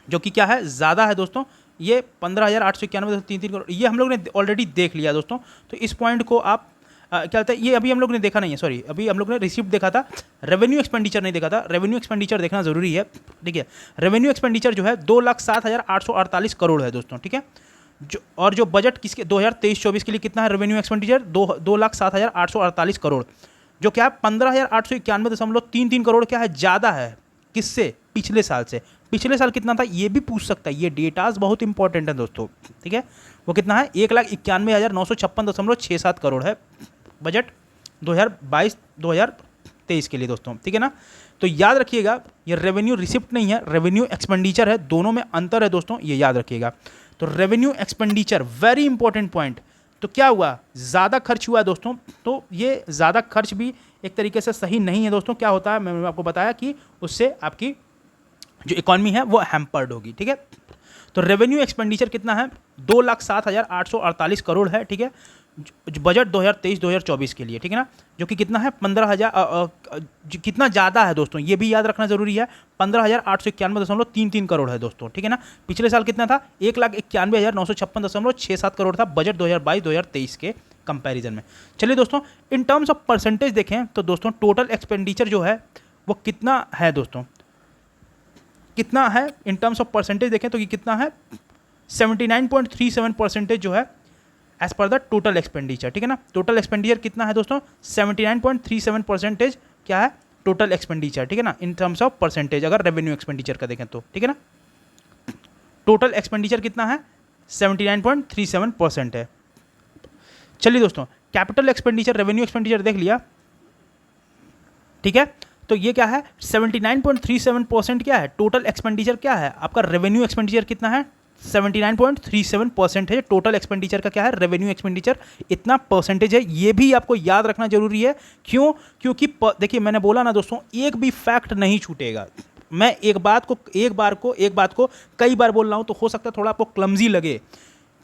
S1: जो कि क्या है, ज़्यादा है दोस्तों। ये 15,891.33 करोड़, ये हम लोग ने ऑलरेडी देख लिया दोस्तों। तो इस पॉइंट को आप क्या होता है, ये अभी हम लोग ने देखा नहीं है, सॉरी, अभी हम लोग ने रिसिप्ट देखा था, रेवेन्यू एक्सपेंडिचर नहीं देखा था। रेवेन्यू एक्सपेंडिचर देखना जरूरी है, ठीक है। रेवेन्यू एक्सपेंडिचर जो है 2,07,848 करोड़ है दोस्तों, ठीक है। और जो बजट किसके 2023-24 के लिए कितना है, रेवेन्यू एक्सपेंडिचर 2,07,848 करोड़, जो क्या है 15,891.33 करोड़, क्या है, ज़्यादा है किससे, पिछले साल से। पिछले साल कितना था ये भी पूछ सकता है, ये डेटाज बहुत इंपॉर्टेंट है दोस्तों, ठीक है। वो कितना है, 1,91,956.67 करोड़ है बजट 2022-2023 के लिए दोस्तों, ठीक है ना। तो याद रखिएगा, ये रेवेन्यू रिसिप्ट नहीं है, रेवेन्यू एक्सपेंडिचर है, दोनों में अंतर है दोस्तों, ये याद रखिएगा। तो revenue expenditure very important point. तो क्या हुआ, ज़्यादा खर्च हुआ है दोस्तों, तो ये ज़्यादा खर्च भी एक तरीके से सही नहीं है दोस्तों। क्या होता है, मैंने आपको बताया कि उससे आपकी जो इकॉनमी है वो हैम्पर्ड होगी, ठीक है। तो रेवेन्यू एक्सपेंडिचर कितना है, 2,07,848 करोड़ है, ठीक है, बजट 2023-2024 के लिए, ठीक है ना, जो कि कितना है 15,000 कितना ज़्यादा है दोस्तों, ये भी याद रखना जरूरी है, 15,891.33 करोड़ है दोस्तों, ठीक है ना। पिछले साल कितना था, 1,91,956.67 करोड़ था बजट 2022-2023 के कंपैरिजन में। चलिए दोस्तों, इन टर्म्स ऑफ परसेंटेज देखें तो दोस्तों टोटल एक्सपेंडिचर जो है वो कितना है दोस्तों, कितना है इन टर्म्स ऑफ परसेंटेज देखें तो ये कितना है, 79.37% जो है as per the total expenditure, ठीक है ना। टोटल एक्सपेंडिचर कितना है दोस्तों, 79.37% क्या है, टोटल एक्सपेंडिचर, ठीक है ना, इन टर्म्स ऑफ परसेंटेज अगर रेवेन्यू एक्सपेंडिचर का देखें तो, ठीक है ना। टोटल एक्सपेंडिचर कितना है, 79.37% है। चलिए दोस्तों, कैपिटल एक्सपेंडिचर, रेवेन्यू एक्सपेंडिचर देख लिया, ठीक है। तो ये क्या है, 79.37% क्या है, टोटल एक्सपेंडिचर क्या है आपका, रेवेन्यू एक्सपेंडिचर कितना है, 79.37% है टोटल एक्सपेंडिचर का, क्या है, रेवेन्यू एक्सपेंडिचर इतना परसेंटेज है। ये भी आपको याद रखना जरूरी है, क्यों, क्योंकि देखिए मैंने बोला ना दोस्तों, एक भी फैक्ट नहीं छूटेगा। मैं एक बात को कई बार बोल रहा हूं, तो हो सकता है थोड़ा आपको क्लमजी लगे,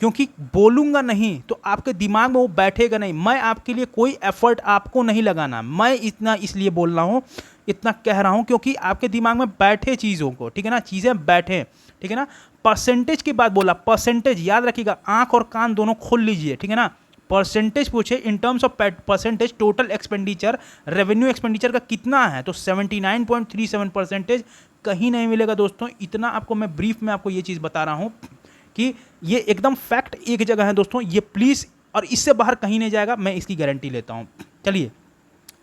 S1: क्योंकि बोलूंगा नहीं तो आपके दिमाग में वो बैठेगा नहीं। मैं आपके लिए कोई एफर्ट आपको नहीं लगाना, मैं इतना इसलिए बोल रहा हूँ, इतना कह रहा हूँ क्योंकि आपके दिमाग में बैठे चीज़ों को, ठीक है ना, चीज़ें बैठे, ठीक है ना। परसेंटेज की बात बोला, परसेंटेज याद रखिएगा, आंख और कान दोनों खोल लीजिए, ठीक है ना। परसेंटेज पूछे, in terms of percentage total expenditure, revenue expenditure का कितना है, तो 79.37% कहीं नहीं मिलेगा दोस्तों। इतना आपको मैं ब्रीफ में आपको ये चीज़ बता रहा हूँ कि ये एकदम फैक्ट एक जगह है दोस्तों, ये प्लीज़, और इससे बाहर कहीं नहीं जाएगा, मैं इसकी गारंटी लेता हूँ। चलिए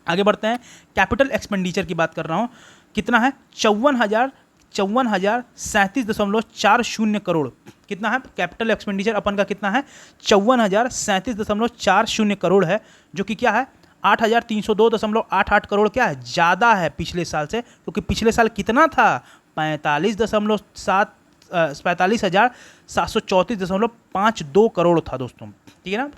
S1: आगे बढ़ते हैं। कैपिटल एक्सपेंडिचर की बात कर रहा हूँ, कितना है? 54,37.40 करोड़। कितना है कैपिटल एक्सपेंडिचर अपन का? कितना है? 54,37.40 करोड़ है, जो कि क्या है? 8,302.88 करोड़ क्या है? ज़्यादा है पिछले साल से, क्योंकि पिछले साल कितना था? 45,734.52 करोड़ था दोस्तों, ठीक है ना,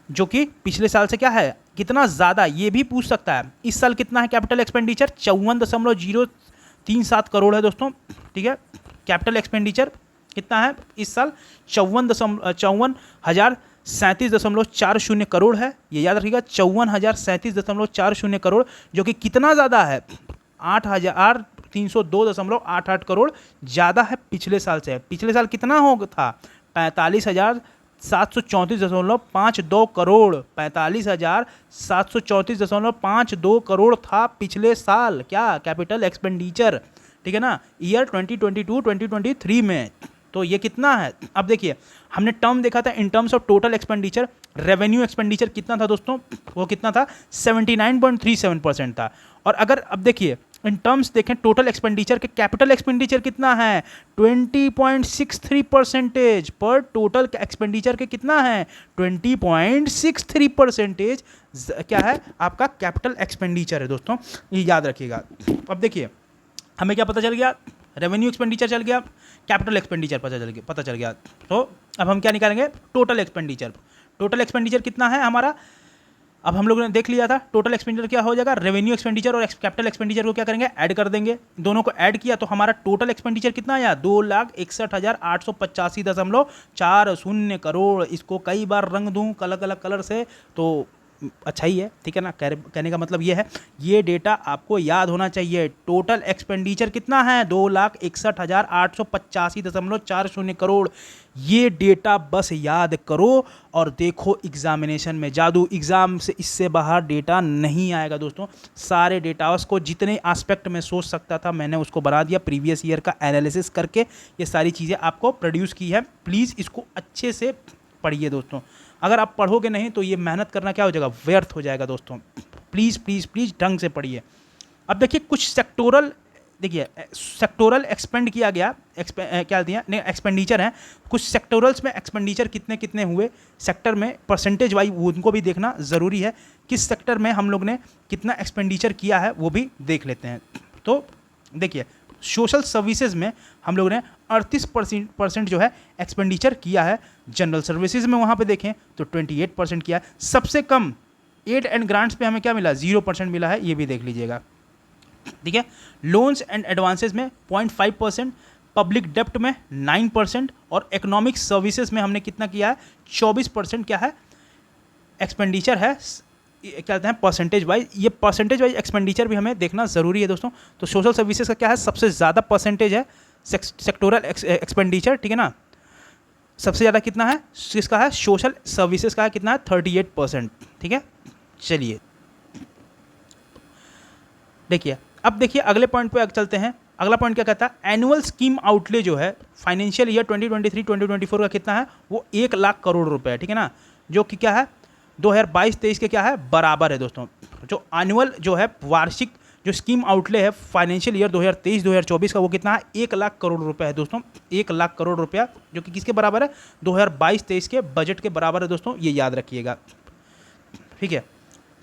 S1: जो कि पिछले साल से क्या है, कितना ज़्यादा, ये भी पूछ सकता है। इस साल कितना है कैपिटल एक्सपेंडिचर? 54,037 करोड़ है दोस्तों, ठीक है। कैपिटल एक्सपेंडिचर कितना है इस साल? 54,037.40 करोड़ है, ये याद रखिएगा, 54,037.40 करोड़, जो कि कितना ज़्यादा है? 8,302.88 करोड़ ज़्यादा है पिछले साल से। पिछले साल कितना हो था? 45,734.52 करोड़। 45,734.52 करोड़ था पिछले साल क्या कैपिटल एक्सपेंडिचर, ठीक है ना, ईयर 2022-2023 में। तो ये कितना है? अब देखिए, हमने टर्म देखा था in terms of total expenditure. Revenue expenditure कितना था दोस्तों? वो कितना था? 79.37% था। और अगर अब देखिए इन टर्म्स देखें टोटल एक्सपेंडिचर के, कैपिटल एक्सपेंडिचर कितना है? 20.63% पर टोटल एक्सपेंडिचर के कितना है? 20.63% क्या है आपका कैपिटल एक्सपेंडिचर है दोस्तों, ये याद रखिएगा। अब देखिए हमें क्या पता चल गया? रेवेन्यू एक्सपेंडिचर चल गया, कैपिटल एक्सपेंडिचर पता चल गया। तो अब हम क्या निकालेंगे? Total expenditure. टोटल एक्सपेंडिचर कितना है हमारा? अब हम लोगों ने देख लिया था टोटल एक्सपेंडिचर क्या हो जाएगा, रेवेन्यू एक्सपेंडिचर और कैपिटल एक्सपेंडिचर को क्या करेंगे? ऐड कर देंगे। दोनों को ऐड किया तो हमारा टोटल एक्सपेंडिचर कितना आया? 2,61,885.40 करोड़। इसको कई बार रंग दूं अलग अलग कलर से तो अच्छा ही है, ठीक है ना। कहने का मतलब ये है, ये डेटा आपको याद होना चाहिए। टोटल एक्सपेंडिचर कितना है? 2,61,885.40 करोड़। ये डेटा बस याद करो और देखो एग्जामिनेशन में जादू। एग्जाम से इससे बाहर डेटा नहीं आएगा दोस्तों। सारे डेटास को जितने एस्पेक्ट में सोच सकता था मैंने उसको बना दिया, प्रीवियस ईयर का एनालिसिस करके ये सारी चीज़ें आपको प्रोड्यूस की है। प्लीज़ इसको अच्छे से पढ़िए दोस्तों। अगर आप पढ़ोगे नहीं तो ये मेहनत करना क्या हो जाएगा? व्यर्थ हो जाएगा दोस्तों। प्लीज़ प्लीज़ प्लीज़ ढंग से पढ़िए। अब देखिए कुछ सेक्टोरल, देखिए सेक्टोरल एक्सपेंड किया गया, क्या दिया नहीं एक्सपेंडिचर है। कुछ सेक्टोरल्स में एक्सपेंडिचर कितने कितने हुए सेक्टर में, परसेंटेज वाइज उनको भी देखना ज़रूरी है। किस सेक्टर में हम लोग ने कितना एक्सपेंडिचर किया है वो भी देख लेते हैं। तो देखिए सोशल सर्विसेज में हम लोग ने 38% जो है एक्सपेंडिचर किया है। जनरल सर्विसेज में वहाँ पे देखें तो 28% किया है। सबसे कम एड एंड ग्रांट्स पे हमें क्या मिला? 0% मिला है, ये भी देख लीजिएगा, ठीक है। लोन्स एंड एडवांसेस में 0.5%, पब्लिक डेप्ट में 9% और इकोनॉमिक सर्विसेज में हमने कितना किया है? 24% क्या है एक्सपेंडिचर है, क्या कहते हैं परसेंटेज वाइज। ये परसेंटेज वाइज एक्सपेंडिचर भी हमें देखना ज़रूरी है दोस्तों। तो सोशल सर्विसेज का क्या है? सबसे ज़्यादा परसेंटेज है सेक्टोरल एक्सपेंडिचर, ठीक है ना। सबसे ज़्यादा कितना है किसका है? सोशल सर्विसेज का है, कितना है? 38%, ठीक है। चलिए देखिए, अब देखिए अगले पॉइंट पे चलते हैं। अगला पॉइंट क्या कहता है? एनुअल स्कीम आउटले जो है फाइनेंशियल ईयर 2023-2024 का कितना है? वो 1 लाख करोड़ रुपए है, ठीक है ना, जो कि क्या है 2022-23 के क्या है? बराबर है दोस्तों। जो एनुअल जो है वार्षिक जो स्कीम आउटले है फाइनेंशियल ईयर 2023-2024 का वो कितना है? 1 लाख करोड़ रुपए है दोस्तों। 1 लाख करोड़ रुपया, जो कि किसके बराबर है? 2022-23 के बजट के बराबर है दोस्तों, ये याद रखिएगा, ठीक है।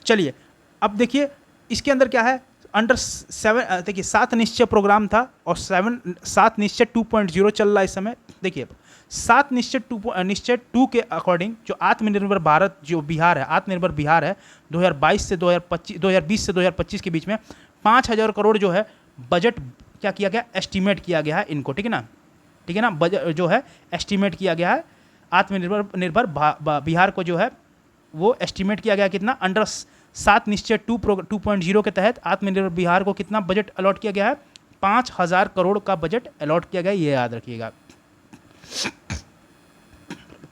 S1: चलिए अब देखिए इसके अंदर क्या है? अंडर 7 देखिए 7 निश्चय प्रोग्राम था और 7 निश्चय 2.0 चल रहा है इस समय। देखिए 7 निश्चय 2 के अकॉर्डिंग जो आत्मनिर्भर भारत जो बिहार है, आत्मनिर्भर बिहार है, 2020 से 2025 के बीच में 5,000 करोड़ जो है बजट क्या किया गया? एस्टीमेट किया गया है इनको, ठीक है ना, ठीक है ना। बजट जो है एस्टीमेट किया गया है आत्मनिर्भर बिहार को जो है वो एस्टीमेट किया गया कितना? अंडर 7 निश्चय 2.0 के तहत आत्मनिर्भर बिहार को कितना बजट अलॉट किया गया है? 5,000 करोड़ का बजट अलॉट किया गया, ये याद रखिएगा।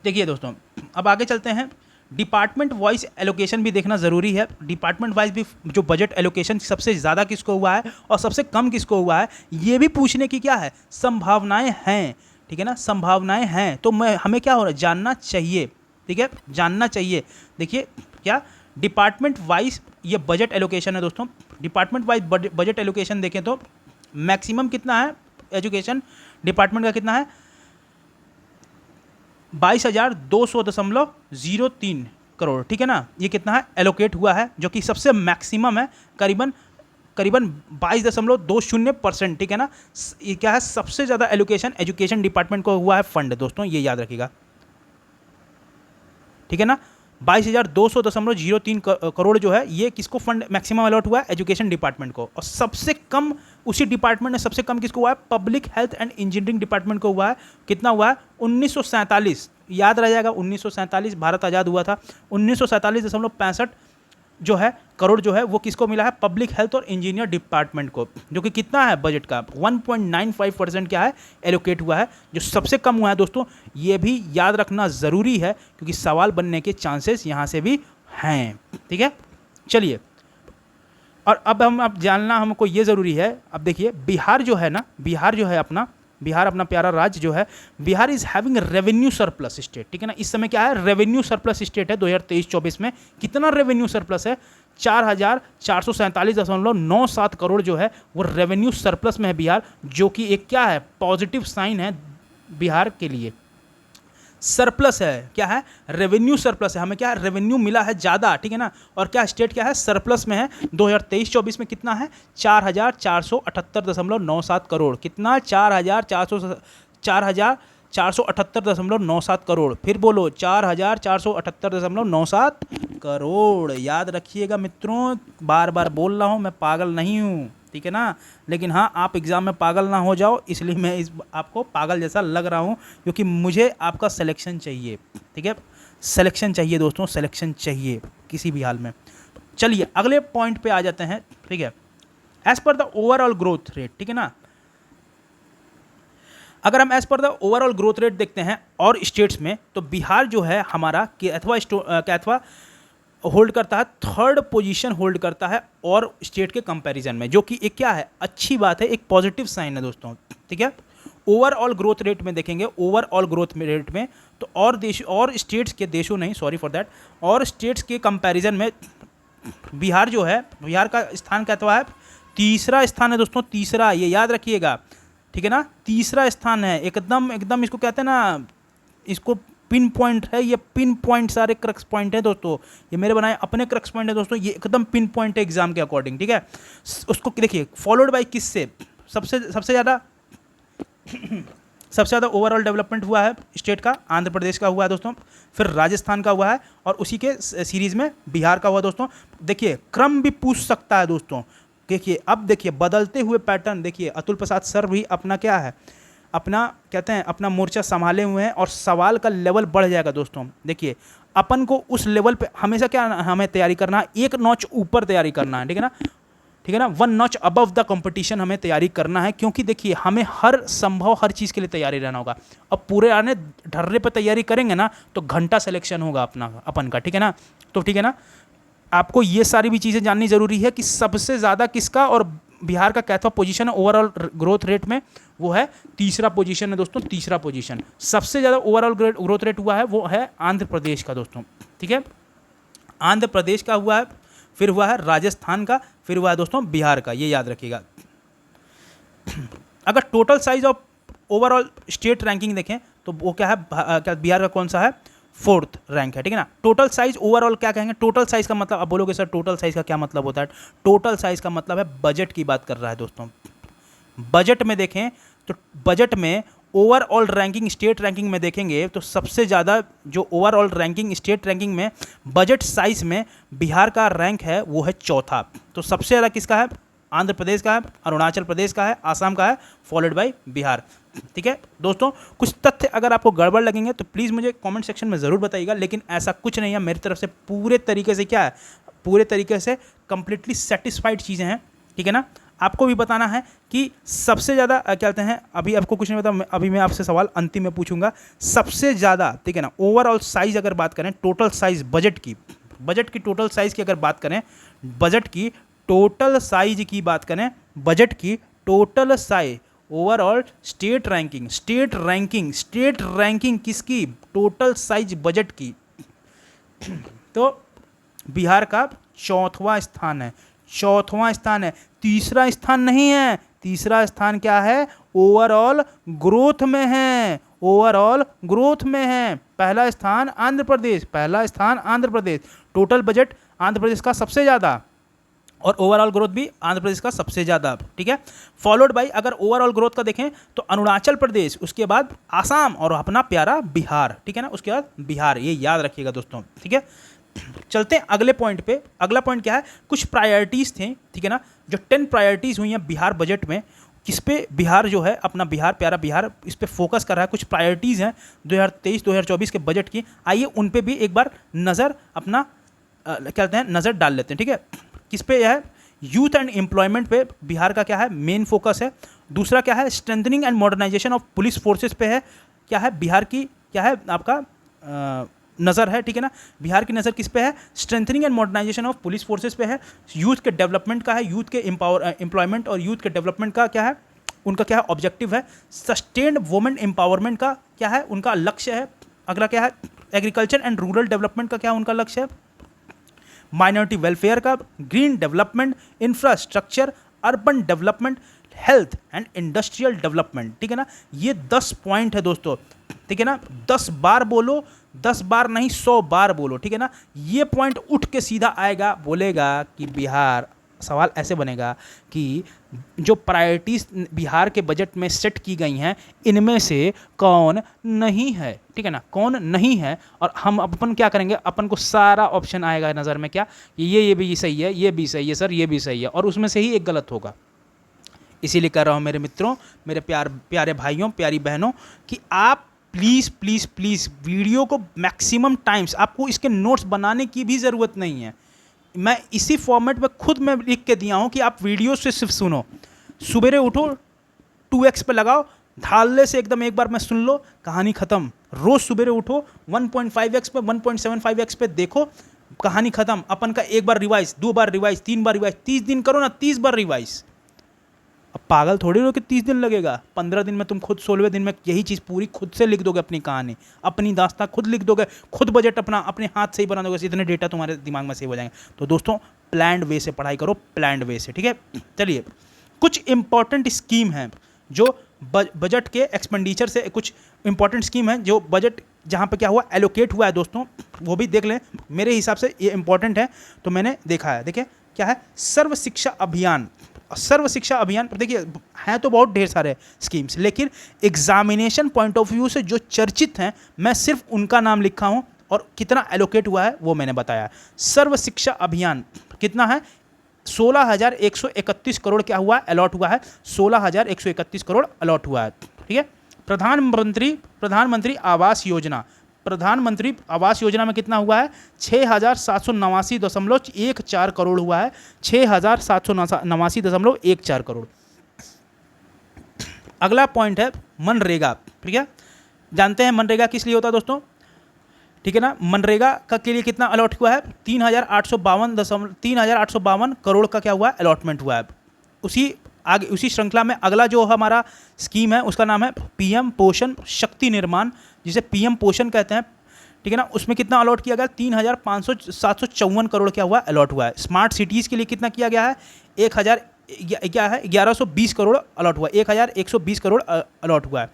S1: देखिए दोस्तों अब आगे चलते हैं। डिपार्टमेंट वाइज एलोकेशन भी देखना ज़रूरी है। डिपार्टमेंट वाइज भी जो बजट एलोकेशन सबसे ज़्यादा किसको हुआ है और सबसे कम किसको हुआ है, ये भी पूछने की क्या है, संभावनाएं हैं। ठीक है ना, संभावनाएं हैं, तो हमें क्या हो रहा है, जानना चाहिए। ठीक है, जानना चाहिए। देखिए क्या डिपार्टमेंट वाइज ये बजट एलोकेशन है दोस्तों। डिपार्टमेंट वाइज बजट एलोकेशन देखें तो मैक्सिमम कितना है एजुकेशन डिपार्टमेंट का, कितना है 22,200.03 करोड़। ठीक है ना, ये कितना है एलोकेट हुआ है, जो कि सबसे मैक्सिमम है, करीबन 22.20%। ठीक है ना, ये क्या है, सबसे ज़्यादा एलोकेशन एजुकेशन डिपार्टमेंट को हुआ है फंड दोस्तों, ये याद रखिएगा। ठीक है ना, 22,200.03 करोड़ जो है ये किसको फंड मैक्सिमम अलॉट हुआ है, एजुकेशन डिपार्टमेंट को। और सबसे कम उसी डिपार्टमेंट में सबसे कम किसको हुआ है, public health and engineering department को हुआ है। कितना हुआ है, 1947, याद रह जाएगा 1947 भारत आज़ाद हुआ था। 1947.65 जो है करोड़ जो है वो किसको मिला है, पब्लिक हेल्थ और इंजीनियर डिपार्टमेंट को, जो कि कितना है बजट का 1.95% क्या है एलोकेट हुआ है, जो सबसे कम हुआ है दोस्तों। ये भी याद रखना ज़रूरी है क्योंकि सवाल बनने के चांसेस यहाँ से भी हैं। ठीक है, चलिए, और अब जानना हमको ये ज़रूरी है। अब देखिए बिहार जो है ना, बिहार जो है अपना, बिहार अपना प्यारा राज्य जो है, Bihar is having revenue surplus state. ठीक है ना, इस समय क्या है, रेवेन्यू सरप्लस स्टेट है 2023-24 में। कितना रेवेन्यू सरप्लस है, 4,447.97 करोड़ जो है वो रेवेन्यू सरप्लस में है बिहार, जो कि एक क्या है, पॉजिटिव साइन है बिहार के लिए। सरप्लस है, क्या है, रेवेन्यू सरप्लस है, हमें क्या है, रेवेन्यू मिला है ज़्यादा। ठीक है ना, और क्या स्टेट क्या है, सरप्लस में है। 2023-24 में कितना है, 4,478.97 करोड़। कितना, 4,478.97 करोड़। फिर बोलो 4,478.97 करोड़। याद रखिएगा मित्रों, बार बार बोल रहा हूँ, मैं पागल नहीं हूँ। ठीक है ना, लेकिन हाँ आप एग्ज़ाम में पागल ना हो जाओ, इसलिए मैं आपको पागल जैसा लग रहा हूँ, क्योंकि मुझे आपका सिलेक्शन चाहिए। ठीक है, सिलेक्शन चाहिए दोस्तों, सिलेक्शन चाहिए किसी भी हाल में। चलिए अगले पॉइंट पे आ जाते हैं। ठीक है, as per the overall growth rate. ठीक है ना, अगर हम as per the overall growth rate देखते हैं और स्टेट्स में, तो बिहार जो है हमारा अथवा होल्ड करता है, थर्ड पोजीशन होल्ड करता है और स्टेट के कंपैरिजन में, जो कि एक क्या है, अच्छी बात है, एक पॉजिटिव साइन है दोस्तों। ठीक है, ओवरऑल ग्रोथ रेट में देखेंगे, ओवरऑल ग्रोथ रेट में तो और देश और स्टेट्स के, देशों नहीं सॉरी फॉर दैट, और स्टेट्स के कंपैरिजन में बिहार जो है, बिहार का स्थान कहता है, तीसरा स्थान है दोस्तों, तीसरा, ये याद रखिएगा। ठीक है ना, तीसरा स्थान है, एकदम इसको कहते हैं ना, इसको पिन पॉइंट है, ये पिन पॉइंट सारे क्रक्स पॉइंट है दोस्तों, ये मेरे बनाए अपने क्रक्स पॉइंट है दोस्तों, ये एकदम पिन पॉइंट है एग्जाम के अकॉर्डिंग। ठीक है, उसको देखिए फॉलोड बाय किससे, सबसे ज़्यादा ओवरऑल डेवलपमेंट हुआ है स्टेट का, आंध्र प्रदेश का हुआ है दोस्तों, फिर राजस्थान का हुआ है, और उसी के सीरीज़ में बिहार का हुआ दोस्तों। देखिए क्रम भी पूछ सकता है दोस्तों। देखिए अब देखिए बदलते हुए पैटर्न, देखिए अतुल प्रसाद सर भी अपना क्या है, अपना कहते हैं अपना मोर्चा संभाले हुए हैं, और सवाल का लेवल बढ़ जाएगा दोस्तों। देखिए अपन को उस लेवल पे हमेशा क्या हमें तैयारी करना है, एक नॉच ऊपर तैयारी करना है। ठीक है ना, ठीक है ना, 1 नॉच अबव द कंपटीशन हमें तैयारी करना है, क्योंकि देखिए हमें हर संभव हर चीज़ के लिए तैयारी रहना होगा। अब पूरे आने ढर्रे पे तैयारी करेंगे ना तो घंटा सिलेक्शन होगा अपन का। ठीक है ना, तो ठीक है ना, आपको ये सारी भी चीज़ें जाननी ज़रूरी है कि सबसे ज़्यादा किसका और बिहार का कैसा पोजीशन है ओवरऑल ग्रोथ रेट में, वो है तीसरा पोजीशन है दोस्तों, तीसरा पोजीशन। सबसे ज़्यादा ओवरऑल ग्रोथ रेट हुआ है वो है आंध्र प्रदेश का दोस्तों। ठीक है, आंध्र प्रदेश का हुआ है, फिर हुआ है राजस्थान का, फिर हुआ है दोस्तों बिहार का, ये याद रखिएगा। अगर total size of overall state ranking देखें तो वो क्या है, क्या बिहार का कौन सा है, 4th रैंक है। ठीक है ना, टोटल साइज ओवरऑल क्या कहेंगे, टोटल साइज का मतलब, अब बोलोगे सर टोटल साइज का क्या मतलब होता है, टोटल साइज का मतलब है बजट की बात कर रहा है दोस्तों। बजट में देखें तो बजट में ओवरऑल रैंकिंग, स्टेट रैंकिंग में देखेंगे तो सबसे ज़्यादा जो ओवरऑल रैंकिंग, स्टेट रैंकिंग में बजट साइज में बिहार का रैंक है वो है 4था। तो सबसे ज़्यादा किसका है, आंध्र प्रदेश का है, अरुणाचल प्रदेश का है, आसाम का है, फॉलोड बाय बिहार। ठीक है दोस्तों, कुछ तथ्य अगर आपको गड़बड़ लगेंगे तो प्लीज़ मुझे कमेंट सेक्शन में ज़रूर बताइएगा, लेकिन ऐसा कुछ नहीं है, मेरी तरफ से पूरे तरीके से क्या है, पूरे तरीके से कंप्लीटली सेटिस्फाइड चीज़ें हैं। ठीक है ना, आपको भी बताना है कि सबसे ज़्यादा क्या कहते हैं, अभी आपको कुछ नहीं पता, अभी मैं आपसे सवाल अंतिम में पूछूंगा, सबसे ज़्यादा, ठीक है ना, ओवरऑल साइज अगर बात करें, टोटल साइज बजट की टोटल साइज की अगर बात करें, बजट की टोटल साइज की बात करें, बजट की total size overall state ranking किसकी, टोटल साइज बजट की, तो बिहार का चौथवा स्थान है, तीसरा स्थान नहीं है, तीसरा स्थान क्या है, ओवरऑल ग्रोथ में है, पहला स्थान आंध्र प्रदेश, टोटल बजट आंध्र प्रदेश का सबसे ज़्यादा और ओवरऑल ग्रोथ भी आंध्र प्रदेश का सबसे ज़्यादा, ठीक है। फॉलोड बाई अगर ओवरऑल ग्रोथ का देखें तो अरुणाचल प्रदेश, उसके बाद आसाम और अपना प्यारा बिहार, ठीक है ना, उसके बाद बिहार, ये याद रखिएगा दोस्तों, ठीक है। चलते हैं अगले पॉइंट पे। अगला पॉइंट क्या है, कुछ प्रायोरिटीज़ थे, ठीक है ना, जो 10 प्रायोरिटीज़ हुई हैं बिहार बजट में, किस पे बिहार जो है अपना बिहार, प्यारा बिहार, इस पे फोकस कर रहा है, कुछ प्रायोरिटीज़ हैं 2023-2024 के बजट की, आइए उन पे भी एक बार नज़र अपना क्या कहते हैं, नज़र डाल लेते हैं, ठीक है। किस पे यह है, यूथ एंड एम्प्लॉयमेंट पे बिहार का क्या है, मेन फोकस है। दूसरा क्या है, strengthening and modernization of police forces पे है, क्या है बिहार की, क्या है आपका नज़र है, ठीक है ना, बिहार की नज़र किस पे है, strengthening and modernization of police forces पे है। यूथ के डेवलपमेंट का है, यूथ के एम्प्लॉयमेंट और यूथ के डेवलपमेंट का क्या है, उनका क्या है ऑब्जेक्टिव है। सस्टेन्ड वुमेन एम्पावरमेंट का क्या है उनका लक्ष्य है। अगला क्या है, एग्रीकल्चर एंड रूरल डेवलपमेंट का क्या उनका लक्ष्य है। माइनॉरिटी वेलफेयर का, green development, infrastructure, urban development, health and industrial development, ठीक है ना। ये 10 पॉइंट है दोस्तों, ठीक है ना, 10 बार बोलो, 10 बार नहीं 100 बार बोलो, ठीक है ना। ये पॉइंट उठ के सीधा आएगा, बोलेगा कि बिहार, सवाल ऐसे बनेगा कि जो प्रायोरिटीज बिहार के बजट में सेट की गई हैं, इनमें से कौन नहीं है, ठीक है ना, कौन नहीं है। और हम अपन क्या करेंगे, अपन को सारा ऑप्शन आएगा नज़र में, क्या ये भी सही है, ये भी सही है सर, ये भी सही है, और उसमें से ही एक गलत होगा। इसीलिए कह रहा हूँ मेरे मित्रों, मेरे प्यारे भाइयों, प्यारी बहनों, कि आप प्लीज़ वीडियो को मैक्सिमम टाइम्स, आपको इसके नोट्स बनाने की भी ज़रूरत नहीं है, मैं इसी फॉर्मेट में खुद मैं लिख के दिया हूँ कि आप वीडियो से सिर्फ सुनो, सुबेरे उठो 2x पे लगाओ, धाले से एकदम एक बार में सुन लो, कहानी ख़त्म। रोज़ सुबेरे उठो 1.5x पे, 1.75x पे देखो, कहानी ख़त्म। अपन का एक बार रिवाइज, 2 बार रिवाइज, 3 बार रिवाइज, 30 दिन करो ना, 30 बार रिवाइज। अब पागल थोड़ी हो कि 30 दिन लगेगा, 15 दिन में तुम खुद 16वें दिन में यही चीज़ पूरी खुद से लिख दोगे, अपनी कहानी, अपनी दास्तां खुद लिख दोगे, खुद बजट अपना अपने हाथ से ही बना दोगे, इतने डेटा तुम्हारे दिमाग में सेव हो जाएंगे। तो दोस्तों प्लान्ड वे से पढ़ाई करो, प्लान्ड वे से, ठीक है। चलिए, कुछ इंपॉर्टेंट स्कीम हैं जो बजट के एक्सपेंडिचर से, कुछ इंपॉर्टेंट स्कीम है जो बजट जहाँ पे क्या हुआ एलोकेट हुआ है दोस्तों, वो भी देख लें। मेरे हिसाब से ये इंपॉर्टेंट है, तो मैंने देखा है। देखिए क्या है, सर्व शिक्षा अभियान पर देखिए हैं तो बहुत ढेर सारे स्कीम्स, लेकिन एग्जामिनेशन पॉइंट ऑफ व्यू से जो चर्चित हैं, मैं सिर्फ उनका नाम लिखा हूं और कितना एलोकेट हुआ है वो मैंने बताया। सर्व शिक्षा अभियान कितना है, 16,131 करोड़ क्या हुआ, अलॉट हुआ है, 16,131 करोड़ अलॉट हुआ है, ठीक है। प्रधानमंत्री आवास योजना में कितना हुआ है, 6,789.14 करोड़ हुआ है, 6,789.14 करोड़। अगला पॉइंट है मनरेगा, ठीक है। जानते हैं मनरेगा किस लिए होता है दोस्तों, ठीक है ना। मनरेगा का के लिए कितना अलॉट हुआ है, 3,852 करोड़ का क्या हुआ है, अलॉटमेंट हुआ है। उसी श्रृंखला में अगला जो हमारा स्कीम है उसका नाम है पीएम पोषण शक्ति निर्माण, जिसे पीएम पोषण कहते हैं, ठीक है ना। उसमें कितना अलॉट किया गया, 3,754 करोड़ क्या हुआ अलॉट हुआ है। स्मार्ट सिटीज़ के लिए कितना किया गया है, 1120 करोड़ अलॉट हुआ है, 1,120 करोड़ अलॉट हुआ है।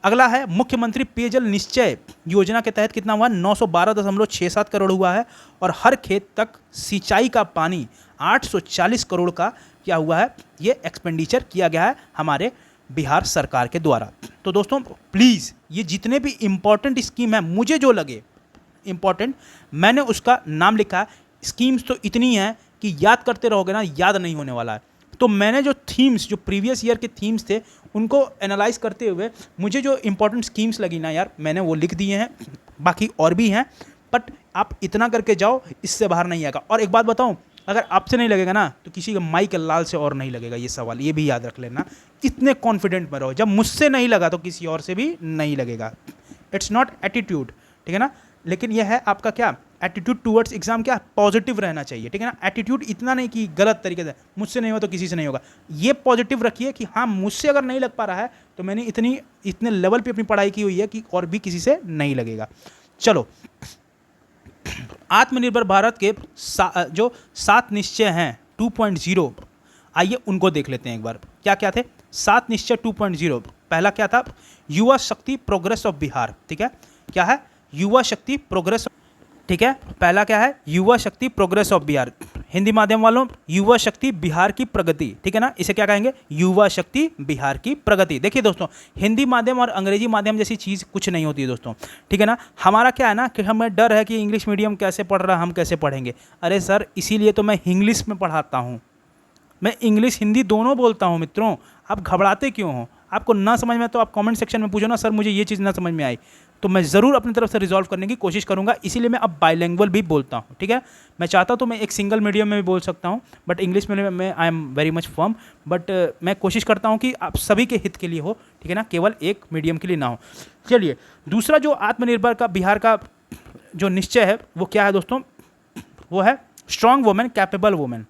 S1: अगला है मुख्यमंत्री पेयजल निश्चय योजना के तहत कितना हुआ, 912.67 करोड़ हुआ है, और हर खेत तक सिंचाई का पानी 840 करोड़ का क्या हुआ है, ये एक्सपेंडिचर किया गया है हमारे बिहार सरकार के द्वारा। तो दोस्तों प्लीज़ ये जितने भी इम्पॉर्टेंट स्कीम है, मुझे जो लगे इम्पॉर्टेंट, मैंने उसका नाम लिखा है। स्कीम्स तो इतनी हैं कि याद करते रहोगे ना, याद नहीं होने वाला है। तो मैंने जो थीम्स, जो प्रीवियस ईयर के थीम्स थे, उनको एनालाइज करते हुए मुझे जो इंपॉर्टेंट स्कीम्स लगी ना यार, मैंने वो लिख दिए हैं। बाकी और भी हैं, बट आप इतना करके जाओ, इससे बाहर नहीं आएगा। और एक बात बताऊं, अगर आपसे नहीं लगेगा ना तो किसी का माई का लाल से और नहीं लगेगा ये सवाल, ये भी याद रख लेना। इतने कॉन्फिडेंट में रहो, जब मुझसे नहीं लगा तो किसी और से भी नहीं लगेगा। इट्स नॉट एटीट्यूड, ठीक है ना, लेकिन यह है आपका क्या एटीट्यूड टूवर्ड्स एग्जाम, क्या पॉजिटिव रहना चाहिए, ठीक है ना। एटीट्यूड इतना नहीं कि गलत तरीके से मुझसे नहीं हुआ तो किसी से नहीं होगा, ये पॉजिटिव रखिए कि हाँ मुझसे अगर नहीं लग पा रहा है तो मैंने इतने लेवल पे अपनी पढ़ाई की हुई है कि और भी किसी से नहीं लगेगा। चलो, आत्मनिर्भर भारत के जो 7 निश्चय हैं 2.0, आइए उनको देख लेते हैं एक बार। क्या क्या थे 7 निश्चय 2.0? पहला क्या था, युवा शक्ति प्रोग्रेस ऑफ बिहार, ठीक है, क्या है युवा शक्ति प्रोग्रेस, ठीक है, पहला क्या है युवा शक्ति प्रोग्रेस ऑफ बिहार। हिंदी माध्यम वालों, युवा शक्ति बिहार की प्रगति, ठीक है ना, इसे क्या कहेंगे युवा शक्ति बिहार की प्रगति। देखिए दोस्तों, हिंदी माध्यम और अंग्रेजी माध्यम जैसी चीज़ कुछ नहीं होती है दोस्तों, ठीक है ना। हमारा क्या है ना कि हमें डर है कि इंग्लिश मीडियम कैसे पढ़ रहा है, हम कैसे पढ़ेंगे। अरे सर, इसीलिए तो मैं इंग्लिश में पढ़ाता हूँ, मैं इंग्लिश हिंदी दोनों बोलता हूँ मित्रों। आप घबराते क्यों हो? आपको ना समझ में तो आप कमेंट सेक्शन में पूछो ना, सर मुझे ये चीज़ ना समझ में आई, तो मैं ज़रूर अपनी तरफ से रिजॉल्व करने की कोशिश करूंगा। इसीलिए मैं अब बाइलैंग्वेज भी बोलता हूं, ठीक है। मैं चाहता तो मैं एक सिंगल मीडियम में भी बोल सकता हूं, बट इंग्लिश में I am very much firm, but मैं कोशिश करता हूं कि आप सभी के हित के लिए हो, ठीक है ना, केवल एक मीडियम के लिए ना हो। चलिए, दूसरा जो आत्मनिर्भर का बिहार का जो निश्चय है वो क्या है दोस्तों, वो है strong women capable women.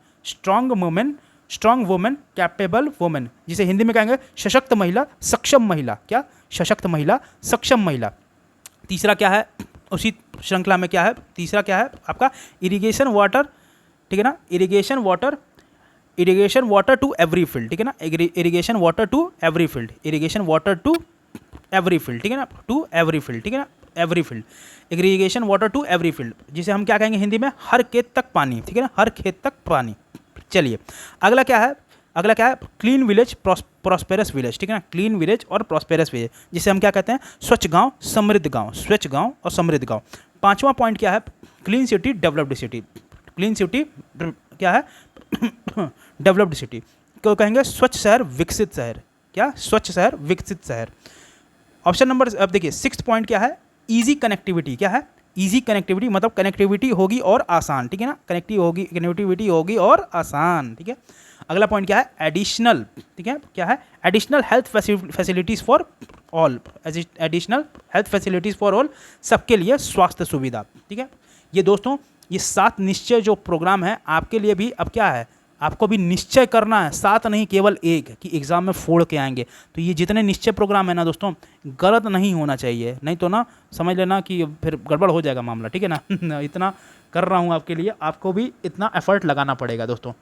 S1: Strong women capable women, जिसे हिंदी में कहेंगे सशक्त महिला सक्षम महिला। क्या सशक्त महिला सक्षम महिला। तीसरा क्या है उसी श्रृंखला में, क्या है तीसरा, क्या है आपका इरिगेशन वाटर, ठीक है ना, irrigation water to every field, ठीक है ना, irrigation water to every field, irrigation water to every field, ठीक है ना, टू एवरी फील्ड, ठीक है ना, every field, irrigation water to every field, जिसे हम क्या कहेंगे हिंदी में हर खेत तक पानी, ठीक है ना, हर खेत तक पानी। चलिए, अगला क्या है क्लीन विलेज प्रॉस्पेरस विलेज, ठीक है ना, क्लीन विलेज और प्रॉस्पेरस विलेज, जिसे हम क्या कहते हैं स्वच्छ गांव समृद्ध गांव, स्वच्छ गांव और समृद्ध गांव। पांचवा पॉइंट क्या है clean city developed city, clean city क्या है डेवलप्ड सिटी, क्यों कहेंगे स्वच्छ शहर विकसित शहर, क्या स्वच्छ शहर विकसित शहर। ऑप्शन नंबर, अब देखिए 6th पॉइंट क्या है ईजी कनेक्टिविटी, क्या है ईजी कनेक्टिविटी, मतलब कनेक्टिविटी होगी और आसान, ठीक है ना, कनेक्टिविटी होगी और आसान, ठीक है। अगला पॉइंट क्या है एडिशनल, ठीक है, क्या है additional health facilities for all, additional health facilities for all, सबके लिए स्वास्थ्य सुविधा, ठीक है। ये दोस्तों ये 7 निश्चय जो प्रोग्राम है आपके लिए भी अब क्या है, आपको भी निश्चय करना है, 7 नहीं केवल 1 कि एग्ज़ाम में फोड़ के आएंगे। तो ये जितने निश्चय प्रोग्राम है ना दोस्तों, गलत नहीं होना चाहिए, नहीं तो ना समझ लेना कि फिर गड़बड़ हो जाएगा मामला, ठीक है ना इतना कर रहा हूँ आपके लिए, आपको भी इतना एफर्ट लगाना पड़ेगा दोस्तों।